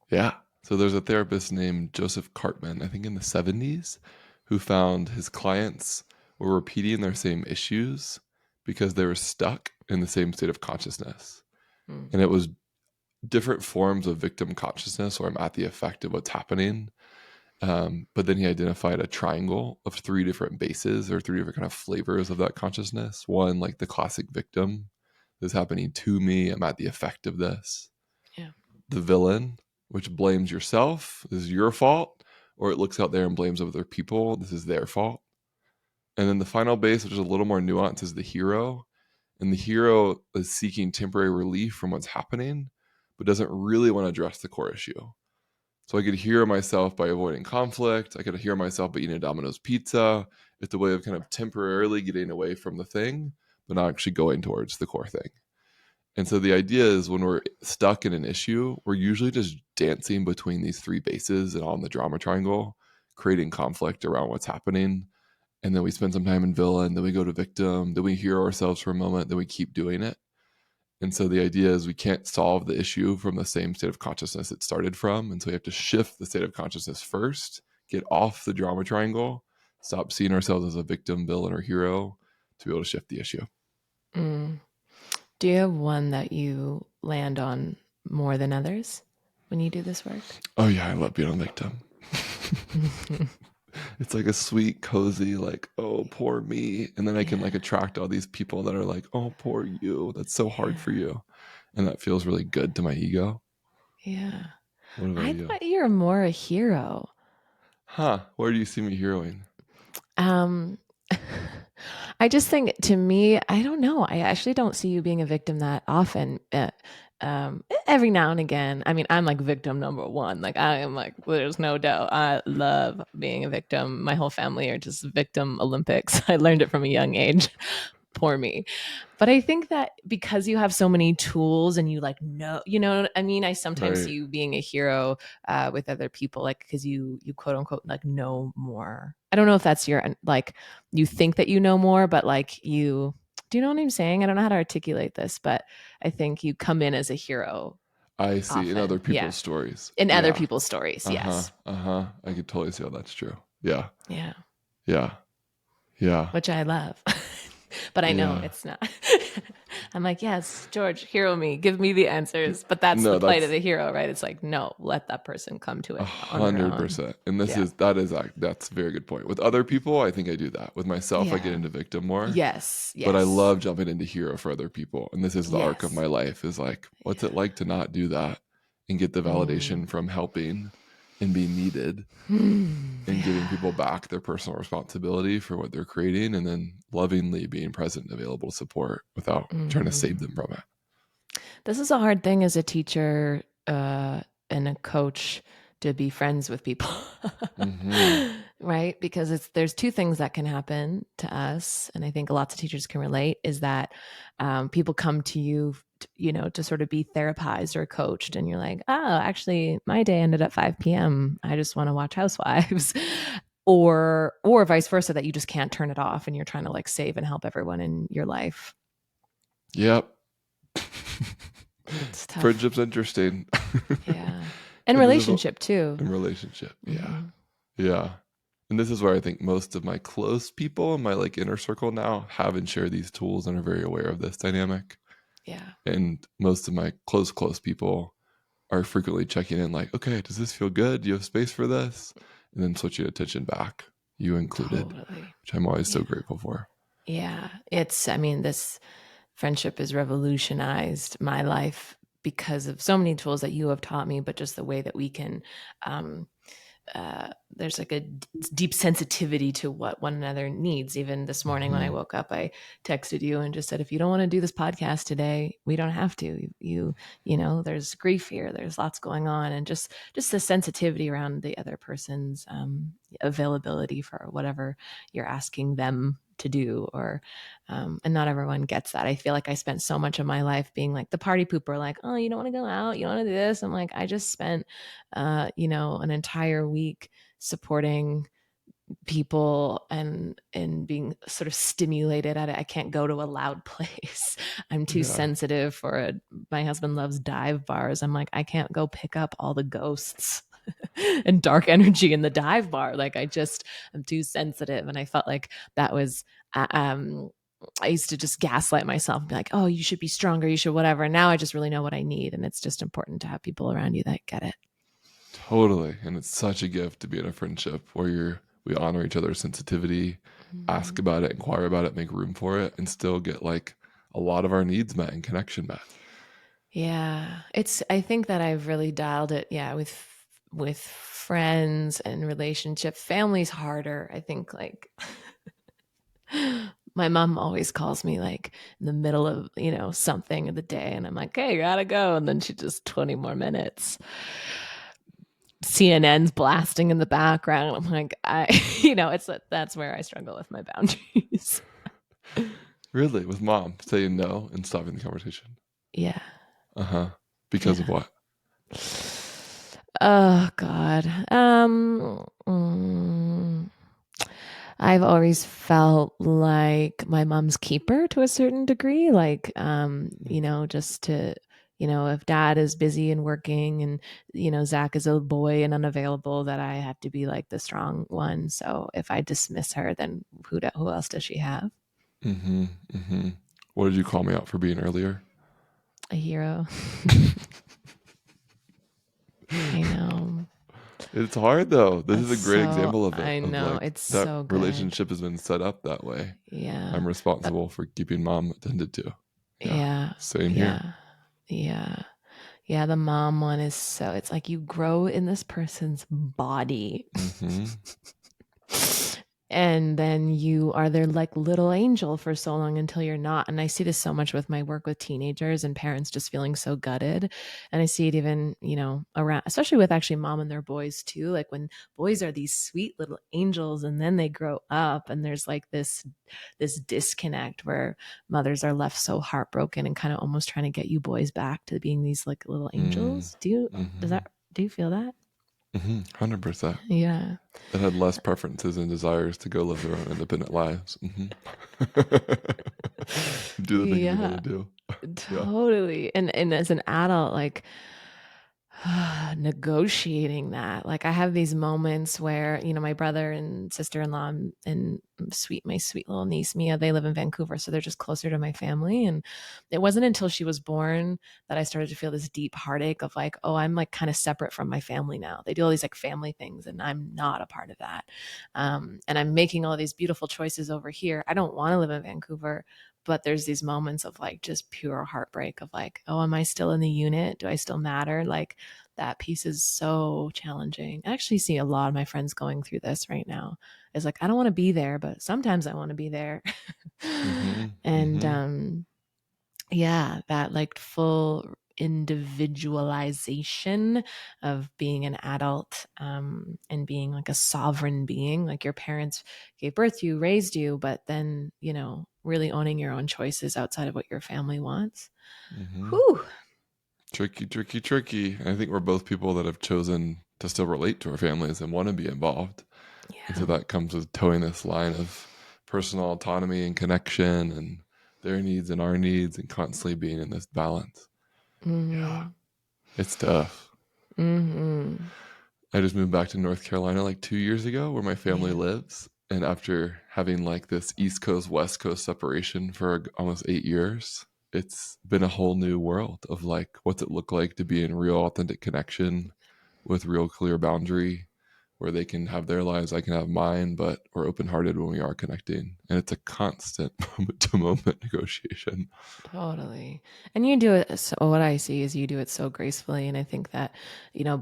Yeah. So there's a therapist named Joseph Cartman, I think in the 70s, who found his clients were repeating their same issues because they were stuck in the same state of consciousness. Mm, And it was different forms of victim consciousness where I'm at the effect of what's happening. But then he identified a triangle of three different bases or three different kind of flavors of that consciousness. One, like the classic victim, this is happening to me. I'm at the effect of this. yeah. The villain, which blames yourself, this is your fault, or it looks out there and blames other people, this is their fault. And then the final base, which is a little more nuanced, is the hero. And the hero is seeking temporary relief from what's happening, but doesn't really want to address the core issue. So I could hear myself by avoiding conflict. I could hear myself by eating a Domino's pizza. It's a way of kind of temporarily getting away from the thing, but not actually going towards the core thing. And so the idea is when we're stuck in an issue, we're usually just dancing between these three bases and on the drama triangle, creating conflict around what's happening. And then we spend some time in villain, then we go to victim, then we hear ourselves for a moment, then we keep doing it. And so the idea is we can't solve the issue from the same state of consciousness it started from. And so we have to shift the state of consciousness first, get off the drama triangle, stop seeing ourselves as a victim, villain, or hero to be able to shift the issue. Mm. Do you have one that you land on more than others when you do this work? Oh, yeah, I love being a victim. It's like a sweet, cozy, like, oh, poor me. And then I can like Yeah. attract all these people that are like, oh, poor you. That's so hard for Yeah. you. And that feels really good to my ego. Yeah. What about I you? thought you were more a hero. Huh. Where do you see me heroing? Um, I just think to me, I don't know. I actually don't see you being a victim that often. Every now and again, I mean, I'm like victim number one. Like I am like, there's no doubt. I love being a victim. My whole family are just victim Olympics. I learned it from a young age. Poor me. But I think that because you have so many tools and you like know, you know what I mean? I sometimes see Right. you being a hero with other people, like because you quote unquote like know more. I don't know if that's your like you think that you know more, but like you do you know what I'm saying? I don't know how to articulate this, but I think you come in as a hero I see in other often. Yeah. people's stories. In other Yeah. people's stories. Uh huh. Yes. Uh huh. I could totally see how that's true. Yeah. Yeah. Yeah. Yeah. Which I love. But I know Yeah. it's not. I'm like, yes, George, hero me, give me the answers. But that's the No, plight of that's the hero, right? It's like, no, let that person come to a it on their hundred own. percent. And this Yeah. is that's a very good point. With other people, I think I do that. With myself, I get Yeah. into victim more. Yes. But I Yes. love jumping into hero for other people. And this is the arc of Yes. my life is like, what's it like to not do that and get the Mm. validation from helping and being needed and giving Yeah. people back their personal responsibility for what they're creating and then lovingly being present and available to support without trying to save them Mm. from it. This is a hard thing as a teacher and a coach to be friends with people. Mm-hmm. Right? Because there's two things that can happen to us, and I think lots of teachers can relate, is that people come to you, to sort of be therapized or coached, and you're like, oh, actually, my day ended at 5 p.m. I just want to watch Housewives. Or vice versa, that you just can't turn it off and you're trying to like save and help everyone in your life. Yep. It's tough. Friendship's interesting. Yeah. And And this is relationship too. in relationship. Yeah. Hmm. Yeah. And this is where I think most of my close people in my like inner circle now have and share these tools and are very aware of this dynamic. Yeah. And most of my close people are frequently checking in like, okay, does this feel good? Do you have space for this? And then switching attention back, you included, Totally. which I'm always so Yeah. grateful for. Yeah. I mean, this friendship has revolutionized my life because of so many tools that you have taught me, but just the way that we can um, there's like a deep sensitivity to what one another needs. Even this morning when I Mm-hmm. woke up, I texted you and just said, if you don't want to do this podcast today, we don't have to. You know, there's grief here. There's lots going on, and just the sensitivity around the other person's availability for whatever you're asking them to do, or and not everyone gets that. I feel like I spent so much of my life being like the party pooper, like, oh, you don't want to go out, you don't want to do this. I'm like, I just spent you know, an entire week supporting people and being sort of stimulated at it. I can't go to a loud place. I'm too Yeah, sensitive for it. My husband loves dive bars. I'm like, I can't go pick up all the ghosts and dark energy in the dive bar. Like I'm too sensitive. And I felt like that was I used to just gaslight myself and be like, oh, you should be stronger, you should whatever. And now I just really know what I need. And it's just important to have people around you that get it. totally. And it's such a gift to be in a friendship where we honor each other's sensitivity, ask Mhm. about it, inquire about it, make room for it, and still get like a lot of our needs met and connection met. Yeah. I think that I've really dialed it, yeah, with friends and relationship. Family's harder. I think like my mom always calls me like in the middle of, you know, something of the day and I'm like, "Hey, gotta go." And then she just 20 more minutes. CNN's blasting in the background. I'm like, you know, that's where I struggle with my boundaries. Really, with mom saying no and stopping the conversation. Yeah. Uh huh. Because of Yeah. what? Oh God. I've always felt like my mom's keeper to a certain degree. Like, you know, just to, you know, if dad is busy and working and, you know, Zach is a boy and unavailable, that I have to be like the strong one. So if I dismiss her, then who else does she have? Mm-hmm. Mm-hmm. What did you call me out for being earlier? A hero. I know. It's hard though. This is That's a great so, example of it. I Of know. like It's that so good. relationship has been set up that way. Yeah. I'm But responsible for keeping mom attended to. Yeah. yeah. Same here. Yeah. Yeah. Yeah, the mom one is so it's like you grow in this person's body. Mm-hmm. And then you are their like little angel for so long until you're not. And I see this so much with my work with teenagers and parents just feeling so gutted. And I see it even, you know, around, especially with actually mom and their boys too. Like when boys are these sweet little angels and then they grow up and there's like this disconnect where mothers are left so heartbroken and kind of almost trying to get you boys back to being these like little Mm-hmm. angels. Mm-hmm. Do you feel that? Mm-hmm. 100%. Yeah. That had less preferences and desires to go live their own independent lives. Mm-hmm. Do the things they want Yeah, to do. Yeah. totally. And as an adult, like negotiating that. Like I have these moments where, you know, my brother and sister-in-law and my sweet little niece Mia, they live in Vancouver, so they're just closer to my family. And it wasn't until she was born that I started to feel this deep heartache of like, oh, I'm like kind of separate from my family now. They do all these like family things and I'm not a part of that. And I'm making all these beautiful choices over here. I don't want to live in Vancouver, but there's these moments of like just pure heartbreak of like, oh, am I still in the unit? Do I still matter? Like that piece is so challenging. I actually see a lot of my friends going through this right now. It's like I don't want to be there, but sometimes I want to be there. Mm-hmm. And Mm-hmm. yeah, that like full individualization of being an adult and being like a sovereign being, like your parents gave birth to you, raised you, but then, you know, really owning your own choices outside of what your family wants. Mm-hmm. Whew. Tricky, tricky, tricky. I think we're both people that have chosen to still relate to our families and want to be involved. And so Yeah. that comes with towing this line of personal autonomy and connection and their needs and our needs and constantly being in this balance. Yeah. Mm-hmm. It's tough. Mm-hmm. I just moved back to North Carolina like 2 years ago where my family Yeah. lives. And after having like this East Coast, West Coast separation for almost 8 years, it's been a whole new world of like what's it look like to be in real authentic connection with real clear boundary, where they can have their lives, I can have mine, but we're open hearted when we are connecting. And it's a constant moment to moment negotiation. Totally. And you do it. So what I see is you do it so gracefully. And I think that,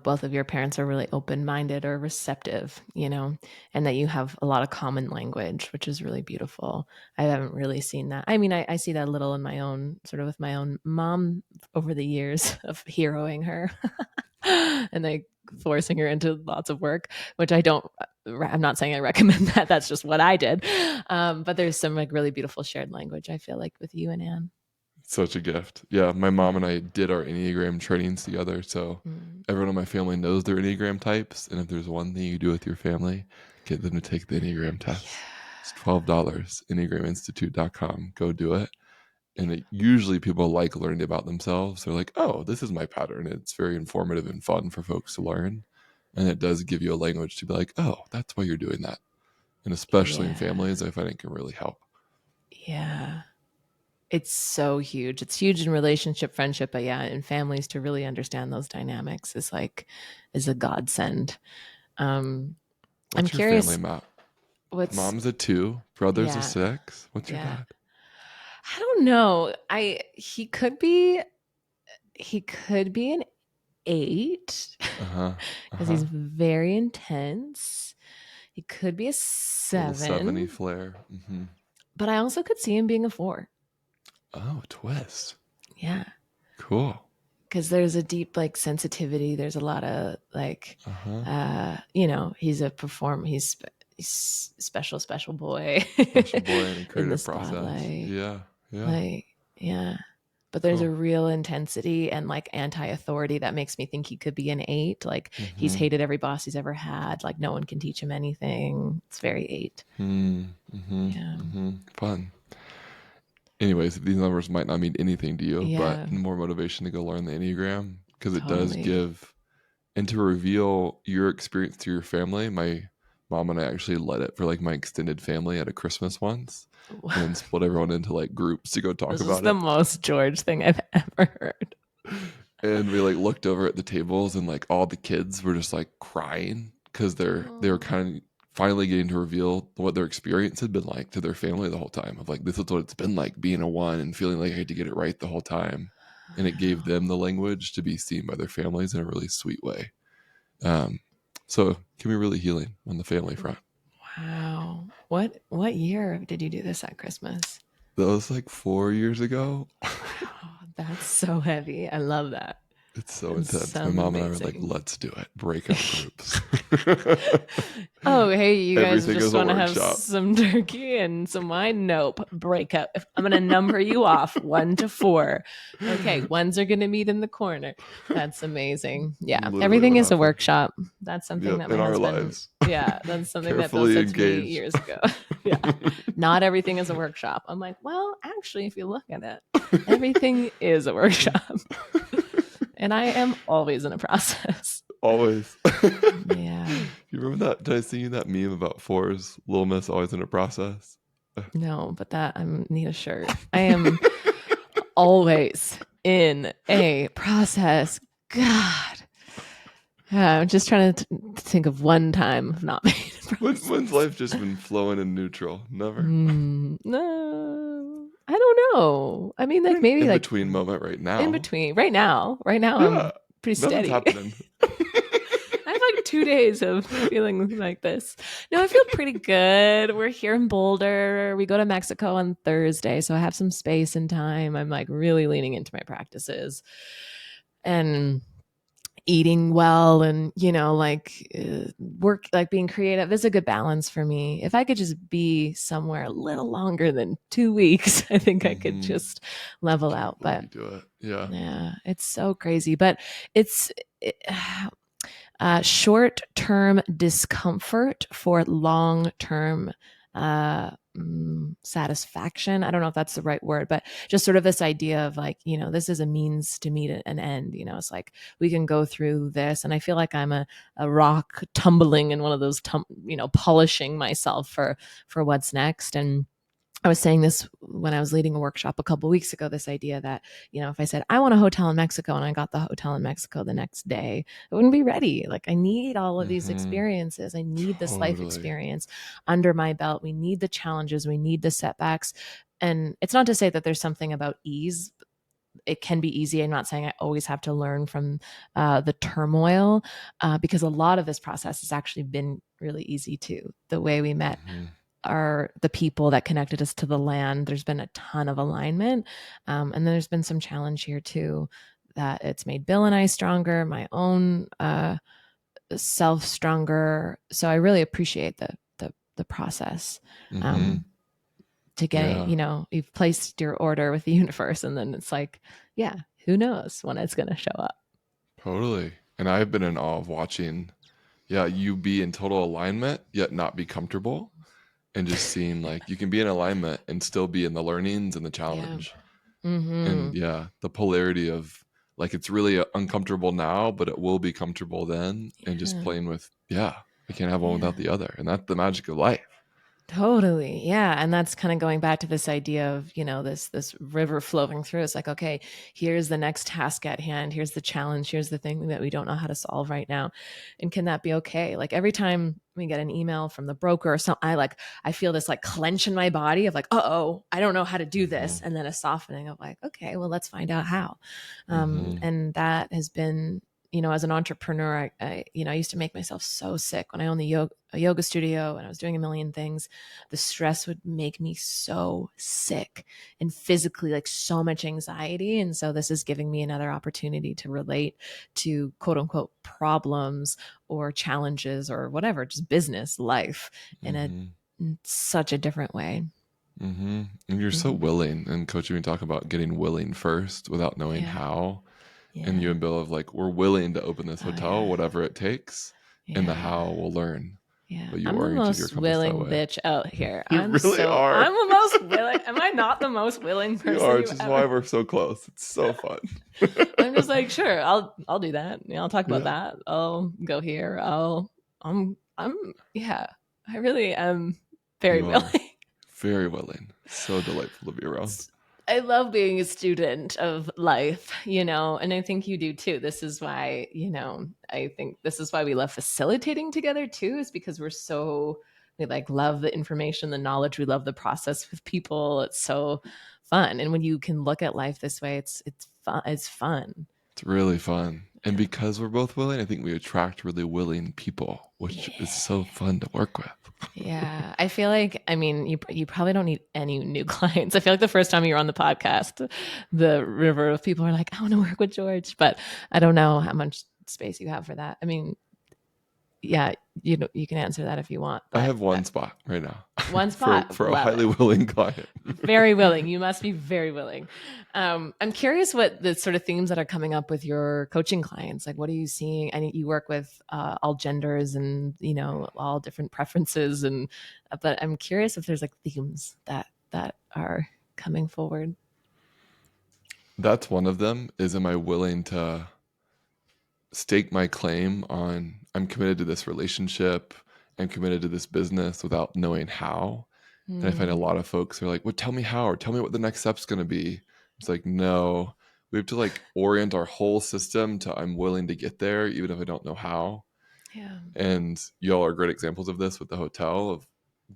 both of your parents are really open minded or receptive, and that you have a lot of common language, which is really beautiful. I haven't really seen that. I mean, I see that a little in my own, sort of with my own mom over the years of heroing her and like forcing her into lots of work, which I'm not saying I recommend that. That's just what I did. But there's some like really beautiful shared language, I feel like, with you and Anne. Such a gift. Yeah, my mom Yeah. and I did our Enneagram trainings together. So Mm. everyone in my family knows their Enneagram types. And if there's one thing you do with your family, get them to take the Enneagram test. It's $12, enneagraminstitute.com. Go do it. And usually people like learning about themselves. They're like, oh, this is my pattern. It's very informative and fun for folks to learn. And it does give you a language to be like, oh, that's why you're doing that. And especially in Yeah. families, I find it can really help. Yeah. It's so huge. It's huge in relationship, friendship, but yeah, in families to really understand those dynamics is a godsend. Um, I'm What's your family curious map? what's Mom's a 2, brother's a yeah, 6. What's your yeah. dad? I don't know. I he could be an 8 Uh huh. Uh because he's huh. very intense. He could be a Little 70 7, flair. Mm-hmm. but I also could see him being a 4. Oh, twist. Yeah. Cool. Because there's a deep like sensitivity. There's a lot of like, Uh huh. he's a he's special boy Special boy in a in the creative process. spotlight. Yeah. Yeah. Like, yeah. But there's a Cool. real intensity and like anti-authority that makes me think he could be an 8. Like he's Mm-hmm. hated every boss he's ever had. Like no one can teach him anything. It's very 8. Mm-hmm. Yeah. Mm-hmm. Fun. Anyways, these numbers might not mean anything to you, Yeah. but more motivation to go learn the Enneagram because it does Totally. give and to reveal your experience to your family. My mom and I actually led it for like my extended family at a Christmas once and then split everyone into like groups to go talk This is about the it. most George thing I've ever heard. And we like looked over at the tables and like all the kids were just like crying because they were Oh. kind of finally getting to reveal what their experience had been like to their family the whole time of like this is what it's been like being a 1 and feeling like I had to get it right the whole time. And it gave them the language to be seen by their families in a really sweet way. Um, so it can be really healing on the family front. Wow. What year did you do this at Christmas? That was like 4 years ago. Wow, that's so heavy. I love that. It's so It intense. My sounds mom and I were like, amazing. let's do it. Breakout groups. Oh, hey, you guys Everything just is a want to have workshop. some turkey and some wine? Nope. Breakup. I'm going to number you off 1 to 4. Okay, ones are going to meet in the corner. That's amazing. Yeah, Literally everything what is a happened. workshop. That's something Yep, that my in our husband, lives. yeah, that's something that Bill Carefully said to me engaged. years ago. Yeah, not everything is a workshop. I'm like, well, actually, if you look at it, everything is a workshop. And I am always in a process. Always. Yeah. You remember that? Did I send you that meme about 4's Little Miss always in a process? No, but that I need a shirt. I am always in a process. God. Yeah, I'm just trying to think of one time of not being in a When's process. life just been flowing in neutral? Never. No, I don't know. I mean, We're like in maybe in like between moment right in now. between. Right now, Yeah. I'm pretty Nothing's steady. happening. I have like 2 days of feeling like this. No, I feel pretty good. We're here in Boulder. We go to Mexico on Thursday, so I have some space and time. I'm like really leaning into my practices and eating well and like work, like being creative is a good balance for me. If I could just be somewhere a little longer than 2 weeks, I think I could Mm-hmm. just level Can't out. believe But you do it. Yeah. yeah, it's so crazy. But it's it, short-term discomfort for long-term satisfaction. I don't know if that's the right word, but just sort of this idea of like, this is a means to meet an end. It's like we can go through this. And I feel like I'm a rock tumbling in one of those, polishing myself for what's next. And I was saying this when I was leading a workshop a couple of weeks ago, this idea that, if I said, I want a hotel in Mexico and I got the hotel in Mexico the next day, I wouldn't be ready. Like, I need all of these Mm-hmm. experiences. I need this life Totally. experience under my belt. We need the challenges. We need the setbacks. And it's not to say that there's something about ease. It can be easy. I'm not saying I always have to learn from the turmoil, because a lot of this process has actually been really easy too. The way we met Mm-hmm. are the people that connected us to the land. There's been a ton of alignment. And then there's been some challenge here too, that it's made Bill and I stronger, my own self stronger. So I really appreciate the process. Mm-hmm. Um, to getting, Yeah, you've placed your order with the universe, and then it's like, yeah, who knows when it's going to show up. totally. And I've been in awe of watching, yeah, you be in total alignment, yet not be comfortable. And just seeing like you can be in alignment and still be in the learnings and the Yeah. challenge. Mm-hmm. And yeah, the polarity of like it's really uncomfortable now, but it will be comfortable then. And just Yeah. playing with, yeah, I can't have one without Yeah. the other. And that's the magic of life. Totally. Yeah. And that's kind of going back to this idea of, this river flowing through. It's like, okay, here's the next task at hand. Here's the challenge. Here's the thing that we don't know how to solve right now. And can that be okay? Like every time we get an email from the broker or something, I feel this like clench in my body of like, oh, I don't know how to do Mm-hmm. this. And then a softening of like, okay, well, let's find out how. Mm-hmm. And that has been, as an entrepreneur, I used to make myself so sick when I owned a yoga studio and I was doing a million things. The stress would make me so sick and physically, like, so much anxiety. And so this is giving me another opportunity to relate to quote unquote problems or challenges or whatever, just business life Mm-hmm. in such a different way. Mm-hmm. And you're so Mm-hmm. willing. And coaching, we talk about getting willing first without knowing Yeah. how. And you Yeah. and Bill have like, we're willing to open this Oh, hotel, yeah. whatever it takes, and the Yeah. how we'll learn. Yeah, But you I'm the oriented your most compass that willing way. bitch out here. You really I'm are. the most willing. Am I not the most willing You person are, you've which is why ever? we're so close. It's so fun. I'm just like, sure, I'll do that. I'll talk about Yeah, that. I'll go here. I'm yeah. I really am very you willing. are very willing. So delightful to be around. I love being a student of life, and I think you do too. This is why, I think this is why we love facilitating together too, is because we like love the information, the knowledge. We love the process with people. It's so fun. And when you can look at life this way, it's fun. It's fun. It's really fun. And Yeah. because we're both willing, I think we attract really willing people, which is so Yeah. fun to work with. Yeah, I feel like, I mean, you probably don't need any new clients. I feel like the first time you were on the podcast, the river of people are like, I want to work with George, but I don't know how much space you have for that. I mean, yeah, you can answer that if you want, I but have one spot right now one for spot, a love highly it. willing client. Very willing. You must be very willing. I'm curious what the sort of themes that are coming up with your coaching clients. Like, what are you seeing? I mean, you work with all genders and all different preferences, and but I'm curious if there's like themes that are coming forward. That's one of them is, am I willing to stake my claim on I'm committed to this relationship, I'm committed to this business without knowing how? And I find a Mm, lot of folks are like, well, tell me how, or tell me what the next step's going to be. It's like, no, we have to like orient our whole system to I'm willing to get there, even if I don't know how. yeah, And y'all are great examples of this with the hotel. Of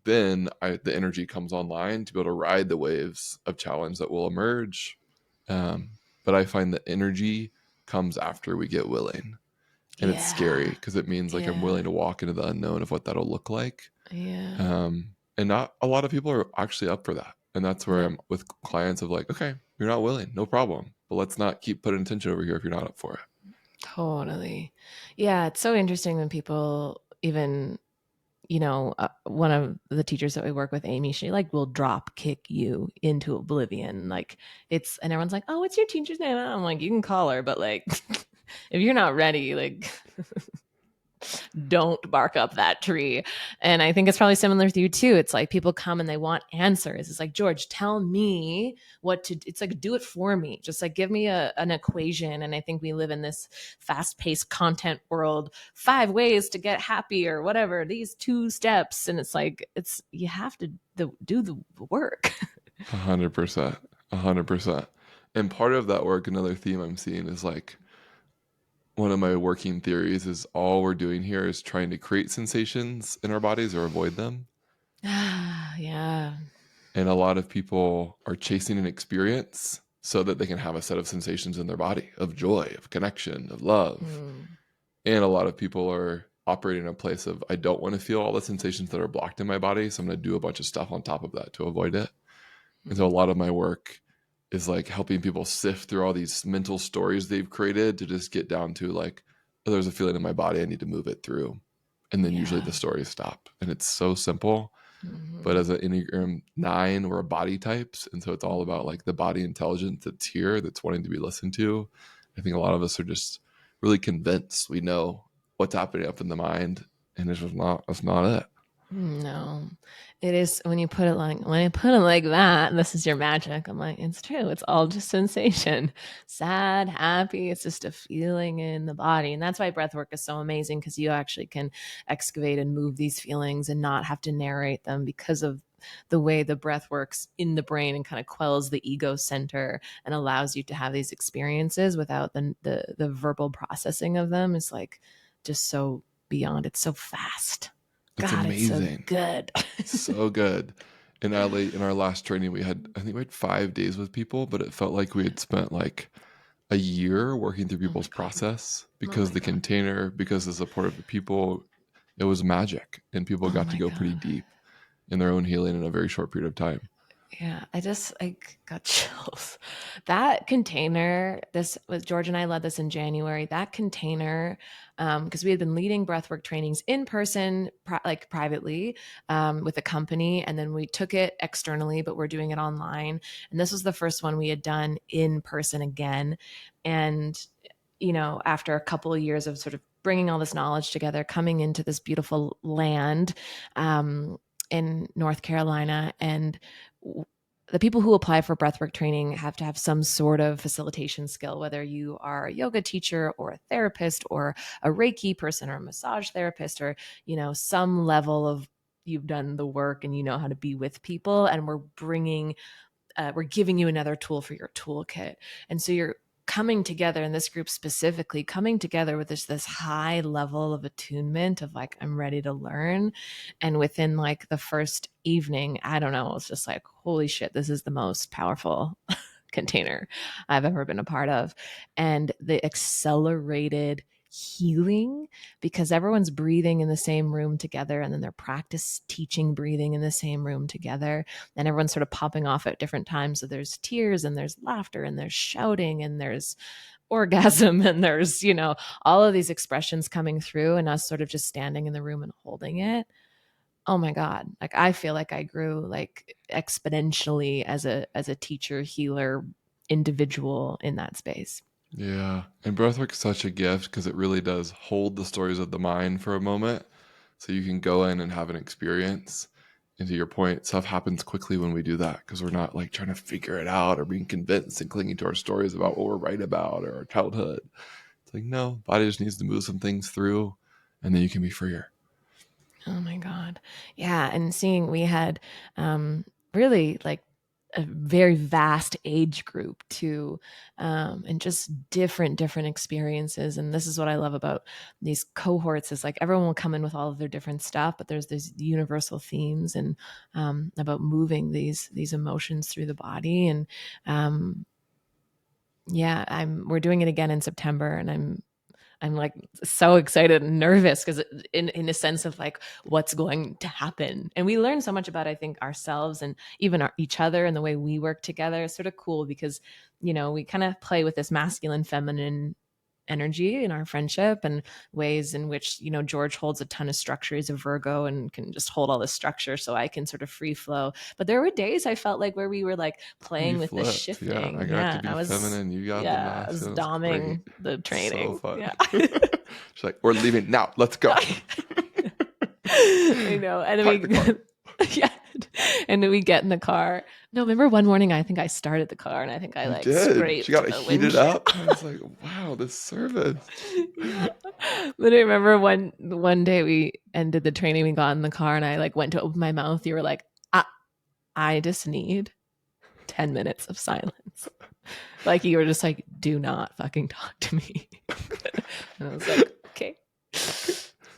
then the energy comes online to be able to ride the waves of challenge that will emerge. But I find the energy comes after we get willing. And it's scary yeah, because it means like I'm willing yeah, to walk into the unknown of what that'll look like. yeah, And not a lot of people are actually up for that. And that's where yeah. I'm with clients of like, okay, you're not willing, no problem. But let's not keep putting attention over here if you're not up for it. Totally. Yeah, it's so interesting when people even one of the teachers that we work with, Amy, she like will drop kick you into oblivion. Like and everyone's like, oh, what's your teacher's name? I'm like, you can call her, but like, if you're not ready, like, Don't bark up that tree. And I think it's probably similar with you too. It's like people come and they want answers. It's like, George, tell me what to, it's like, do it for me. Just like, give me an equation. And I think we live in this fast paced content world, 5 ways to get happy or whatever, these 2 steps. And it's like, you have to do the work. 100%. 100%. And part of that work, another theme I'm seeing is like, one of my working theories is all we're doing here is trying to create sensations in our bodies or avoid them. Yeah. And a lot of people are chasing an experience so that they can have a set of sensations in their body of joy, of connection, of love. Mm, And a lot of people are operating in a place of, I don't want to feel all the sensations that are blocked in my body. So I'm going to do a bunch of stuff on top of that to avoid it. And so a mm, lot of my work is like helping people sift through all these mental stories they've created to just get down to like, oh, there's a feeling in my body, I need to move it through. And then usually yeah. the stories stop. And it's so simple. But Mm-hmm. as an Enneagram 9, we're body types. And so it's all about like the body intelligence that's here, that's wanting to be listened to. I think a lot of us are just really convinced we know what's happening up in the mind. And it's just not, that's not it. No, it is when you put it like when I put it like that. This is your magic. I'm like, it's true. It's all just sensation, sad, happy. It's just a feeling in the body, and that's why breath work is so amazing because you actually can excavate and move these feelings and not have to narrate them because of the way the breath works in the brain and kind of quells the ego center and allows you to have these experiences without the verbal processing of them. Is like just so beyond. It's so fast. It's God, it's so amazing. good. So good. In LA, in our last training, I think we had 5 days with people, but it felt like we had spent like a year working through Oh my people's God. process Oh because my the God. container, because the support of the people, it was magic. And people Oh got to my go pretty God. deep in their own healing in a very short period of time. Yeah, I got chills. That container, this was George and I led this in January. That container, because we had been leading breathwork trainings in person, like privately, with a company, and then we took it externally, but we're doing it online. And this was the first one we had done in person again. And after a couple of years of sort of bringing all this knowledge together, coming into this beautiful land um, in North Carolina, and the people who apply for breathwork training have to have some sort of facilitation skill, whether you are a yoga teacher or a therapist or a Reiki person or a massage therapist or, some level of you've done the work and you know how to be with people. And we're giving you another tool for your toolkit. And so you're coming together in this group specifically coming together with this high level of attunement of like I'm ready to learn. And within like the first evening, I don't know, it's just like holy shit, this is the most powerful container I've ever been a part of. And the accelerated healing because everyone's breathing in the same room together and then they're practice teaching breathing in the same room together and everyone's sort of popping off at different times. So there's tears and there's laughter and there's shouting and there's orgasm and there's, all of these expressions coming through and us sort of just standing in the room and holding it. Oh my God. Like I feel like I grew like exponentially as a teacher, healer, individual in that space. Yeah. And breathwork is such a gift because it really does hold the stories of the mind for a moment. So you can go in and have an experience. And to your point, stuff happens quickly when we do that because we're not like trying to figure it out or being convinced and clinging to our stories about what we're right about or our childhood. It's like, no, body just needs to move some things through and then you can be freer. Oh my God. Yeah. And seeing we had really like a very vast age group too, and just different experiences. And this is what I love about these cohorts is like everyone will come in with all of their different stuff, but there's these universal themes and about moving these emotions through the body. And yeah, we're doing it again in September, and I'm like so excited and nervous because in a sense of like what's going to happen. And we learn so much about, I think, ourselves and even each other and the way we work together. It's sort of cool because, we kind of play with this masculine, feminine energy in our friendship, and ways in which, George holds a ton of structure. He's a Virgo and can just hold all this structure, so I can sort of free flow. But there were days I felt like where we were like You playing with the flipped. Yeah. I shifting. got to Yeah, be feminine. You got the I was masculine. It's great. doming the So training. fun. Yeah. She's like, we're leaving now. Let's go. I know. And then Park the car. yeah. And then we get in the car. No, remember one morning I think I started the car and I think I You like did. She scraped got it the heated windshield. up. I was like, wow, this service. Yeah. But I remember one day we ended the training, we got in the car and I like went to open my mouth. You were like, I just need 10 minutes of silence. Like you were just like, do not fucking talk to me. And I was like, okay.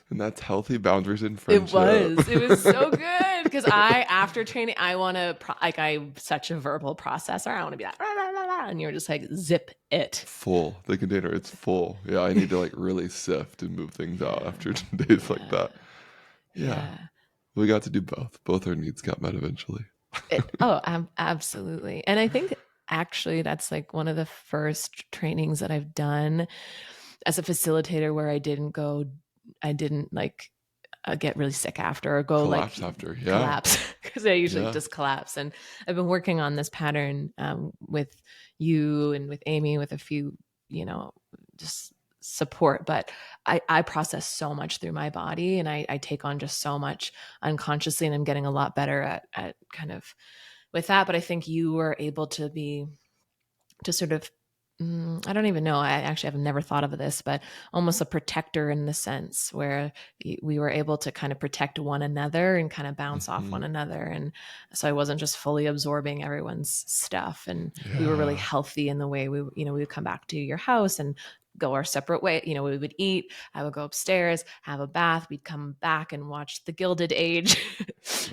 And that's healthy boundaries in friendship. It was so good because after training, I want to I'm such a verbal processor. I want to be like, rah, rah, rah, rah, and you're just like, zip it. Full. The container, it's full. Yeah, I need to like really sift and move things out after days like that. Yeah. We got to do both. Both our needs got met eventually. Absolutely. And I think actually that's like one of the first trainings that I've done as a facilitator where I didn't like get really sick after or go Collapse like after. Yeah. collapse because I usually just collapse. And I've been working on this pattern with you and with Amy, with a few, just support, but I process so much through my body and I take on just so much unconsciously, and I'm getting a lot better at kind of with that. But I think you were able to sort of, I don't even know. I actually have never thought of this, but almost a protector in the sense where we were able to kind of protect one another and kind of bounce off one another. And so I wasn't just fully absorbing everyone's stuff. And we were really healthy in the way we would come back to your house and go our separate way. We would eat, I would go upstairs, have a bath, we'd come back and watch The Gilded Age,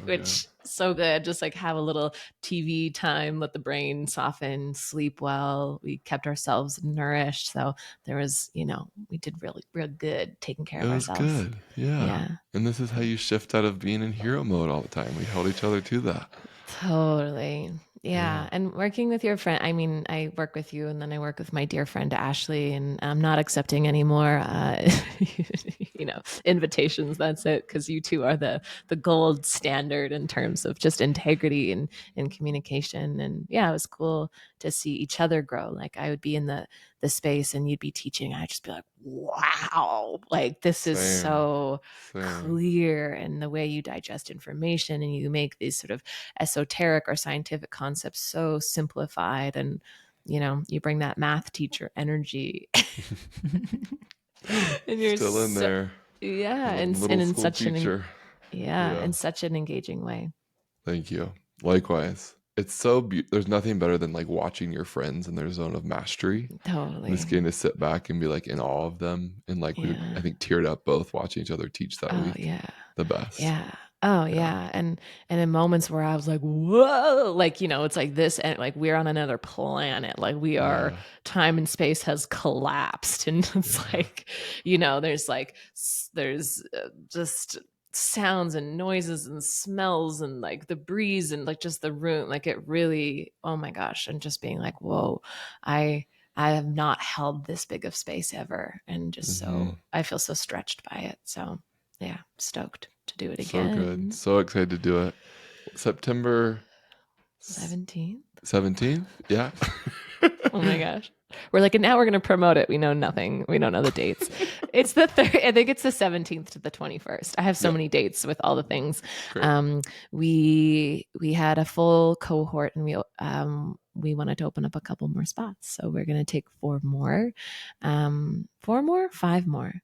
which so good. Just like have a little TV time, let the brain soften, sleep well. We kept ourselves nourished. So there was, we did really, real good taking care of ourselves. It was good. Yeah. And this is how you shift out of being in hero mode all the time. We held each other to that. Totally. Yeah. And working with your friend, I mean, I work with you and then I work with my dear friend Ashley, and I'm not accepting any more, invitations. That's it. Cause you two are the gold standard in terms of just integrity and communication. And yeah, it was cool to see each other grow. Like I would be in the space and you'd be teaching. I'd just be like, wow, like this is so clear. And the way you digest information and you make these sort of esoteric or scientific concepts so simplified, and you bring that math teacher energy and you're still in there. And in such teacher. In such an engaging way. Thank you. Likewise. It's so there's nothing better than like watching your friends in their zone of mastery. Totally. Just getting to sit back and be like in awe of them, and like we I think teared up both watching each other teach that week. The best. And in moments where I was like, whoa, like, it's like this, and like we're on another planet, like we are, time and space has collapsed, and it's like, there's just sounds and noises and smells and like the breeze and like just the room, like it really, oh my gosh, and just being like, whoa, I have not held this big of space ever, and just so I feel so stretched by it. So yeah, stoked to do it again. So good. So excited to do it. September 17th. 17th? Yeah. Oh my gosh. We're like, and now we're going to promote it. We know nothing. We don't know the dates. It's the I think it's the 17th to the 21st. I have so many dates with all the things. We had a full cohort, and we wanted to open up a couple more spots. So we're going to take 4 more, 5 more.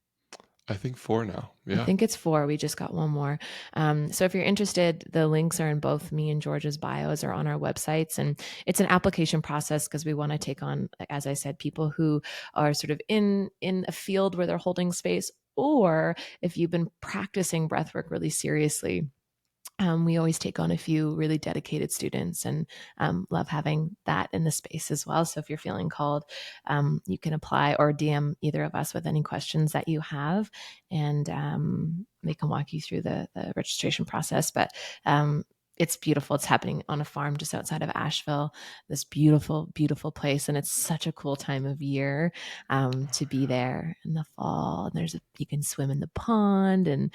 I think 4 now. Yeah. I think it's 4. We just got 1 more. So if you're interested, the links are in both me and George's bios or on our websites. And it's an application process because we want to take on, as I said, people who are sort of in a field where they're holding space, or if you've been practicing breathwork really seriously. We always take on a few really dedicated students, and love having that in the space as well. So if you're feeling called, you can apply or DM either of us with any questions that you have, and they can walk you through the registration process. But it's beautiful. It's happening on a farm just outside of Asheville, this beautiful, beautiful place. And it's such a cool time of year to be there in the fall. And you can swim in the pond, and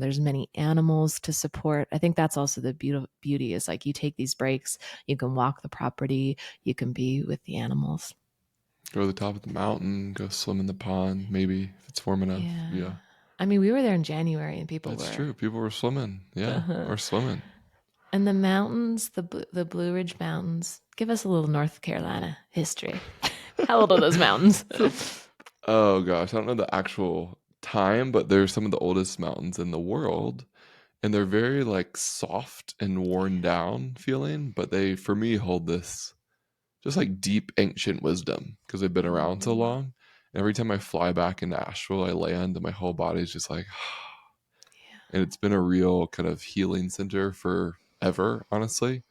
there's many animals to support. I think that's also the beauty is like you take these breaks, you can walk the property, you can be with the animals. Go to the top of the mountain, go swim in the pond, maybe if it's warm enough. Yeah. Yeah, I mean, we were there in January and people that's were, true. People were swimming. Yeah, uh-huh. or swimming. And the mountains, the Blue Ridge Mountains, give us a little North Carolina history. How old are those mountains? So, oh gosh, I don't know the actual time, but they're some of the oldest mountains in the world. And they're very like soft and worn down feeling, but they, for me, hold this just like deep ancient wisdom because they've been around so Mm, long. And every time I fly back into Asheville, I land and my whole body's just like, and it's been a real kind of healing center forever, honestly,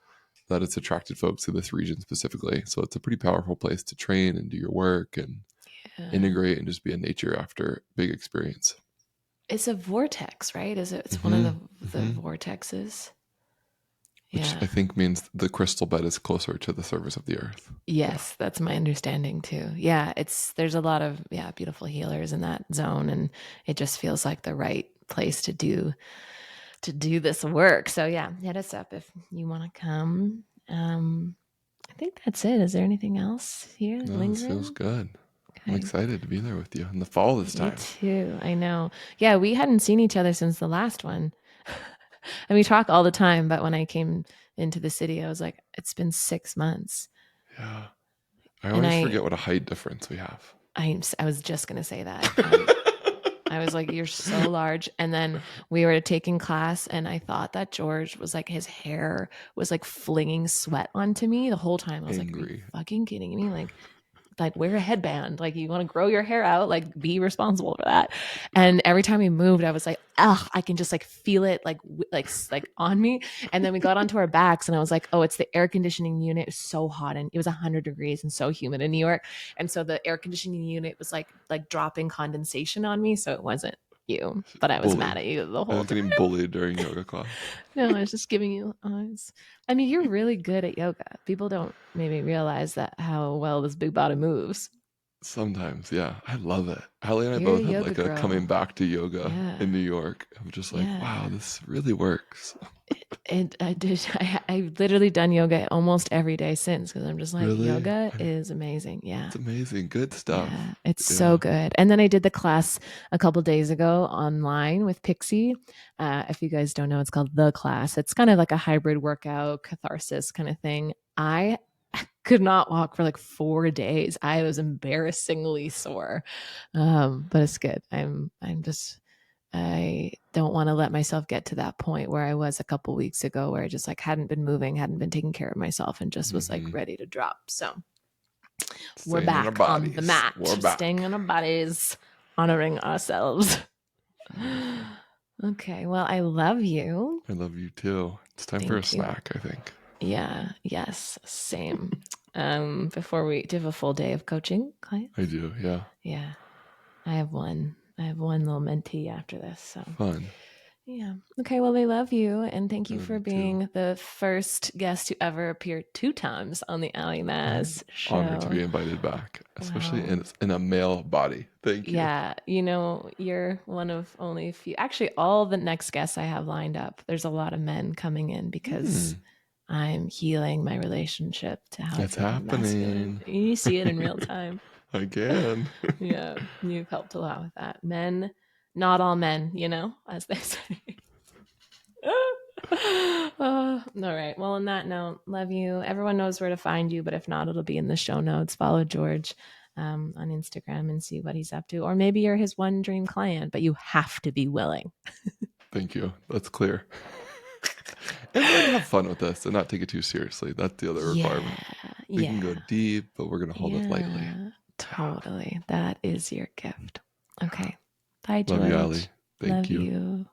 that it's attracted folks to this region specifically. So it's a pretty powerful place to train and do your work and yeah. integrate and just be in nature after a big experience. It's a vortex, right? Is it? It's one of Hmm. the Hmm. vortexes. Which Yeah. I think means the crystal bed is closer to the surface of the earth. Yeah. Yes, that's my understanding too. Yeah, there's a lot of beautiful healers in that zone, and it just feels like the right place to do this work. So yeah, hit us up if you want to come. I think that's it. Is there anything else here No, this feels lingering? good. I'm Okay. excited to be there with you in the fall this Me time. too. I know. Yeah, we hadn't seen each other since the last one. And we talk all the time, but when I came into the city, I was like, it's been 6 months. Yeah. I And always forget what a height difference we have. I was just gonna say that. I was like, you're so large. And then we were taking class, and I thought that George was like, his hair was like flinging sweat onto me the whole time. I was like, are you Angry. fucking kidding me? Like wear a headband. Like you want to grow your hair out, like be responsible for that. And every time we moved, I was like, oh, I can just like feel it like on me. And then we got onto our backs, and I was like, oh, it's the air conditioning unit. It was so hot, and it was 100 degrees and so humid in New York. And so the air conditioning unit was like dropping condensation on me. So it wasn't you, but I was mad Bullied. at you the I whole was time. getting bullied during yoga class. No, I was just giving you eyes. I mean, you're really good at yoga. People don't maybe realize that how well this big body moves. Sometimes, yeah. I love it. Allie and I You're a both had yoga like a coming girl. back to yoga Yeah. in New York. I'm just like, Yeah. wow, this really works. And I did, I've literally done yoga almost every day since because I'm just like, Really? yoga is amazing. Yeah. It's amazing. Good Yeah. stuff. It's so Yeah. good. And then I did the class a couple days ago online with Pixie. If you guys don't know, it's called The Class. It's kind of like a hybrid workout, catharsis kind of thing. I could not walk for like 4 days. I was embarrassingly sore. But it's good. I don't want to let myself get to that point where I was a couple weeks ago where I just like hadn't been moving, hadn't been taking care of myself, and just was like Hmm. ready to drop. So we're Staying in our back on the bodies. mat, We're staying back. in our bodies, honoring ourselves. Beautiful. Okay, well, I love you. I love you too. It's time for a Thank you. snack, I think. Yeah, yes, same. Before we do you have a full day of coaching I clients? do, yeah. Yeah, I have one. I have one little mentee after this. So Fun. yeah. Okay. Well, they love you. And thank I you love for you too. being the first guest to ever appear 2 times on the Ali I'm Maz honored to show. be invited back, especially Wow. in a male body. Thank you. Yeah. You're one of only a few. Actually, all the next guests I have lined up, there's a lot of men coming in because Hmm. I'm healing my relationship to how I It's feel about masculine. happening. You see it in real time. I can. Yeah. You've helped a lot with that. Men, not all men, as they say. All right. Well, on that note, love you. Everyone knows where to find you, but if not, it'll be in the show notes. Follow George on Instagram and see what he's up to. Or maybe you're his one dream client, but you have to be willing. Thank you. That's clear. And like have fun with this and not take it too seriously. That's the other Yeah. requirement. We can go Yeah. deep, but we're gonna hold it lightly. Yeah. Yeah. Totally. That is your gift. Okay. Bye, Love you, Ali. George. Thank Love you. you.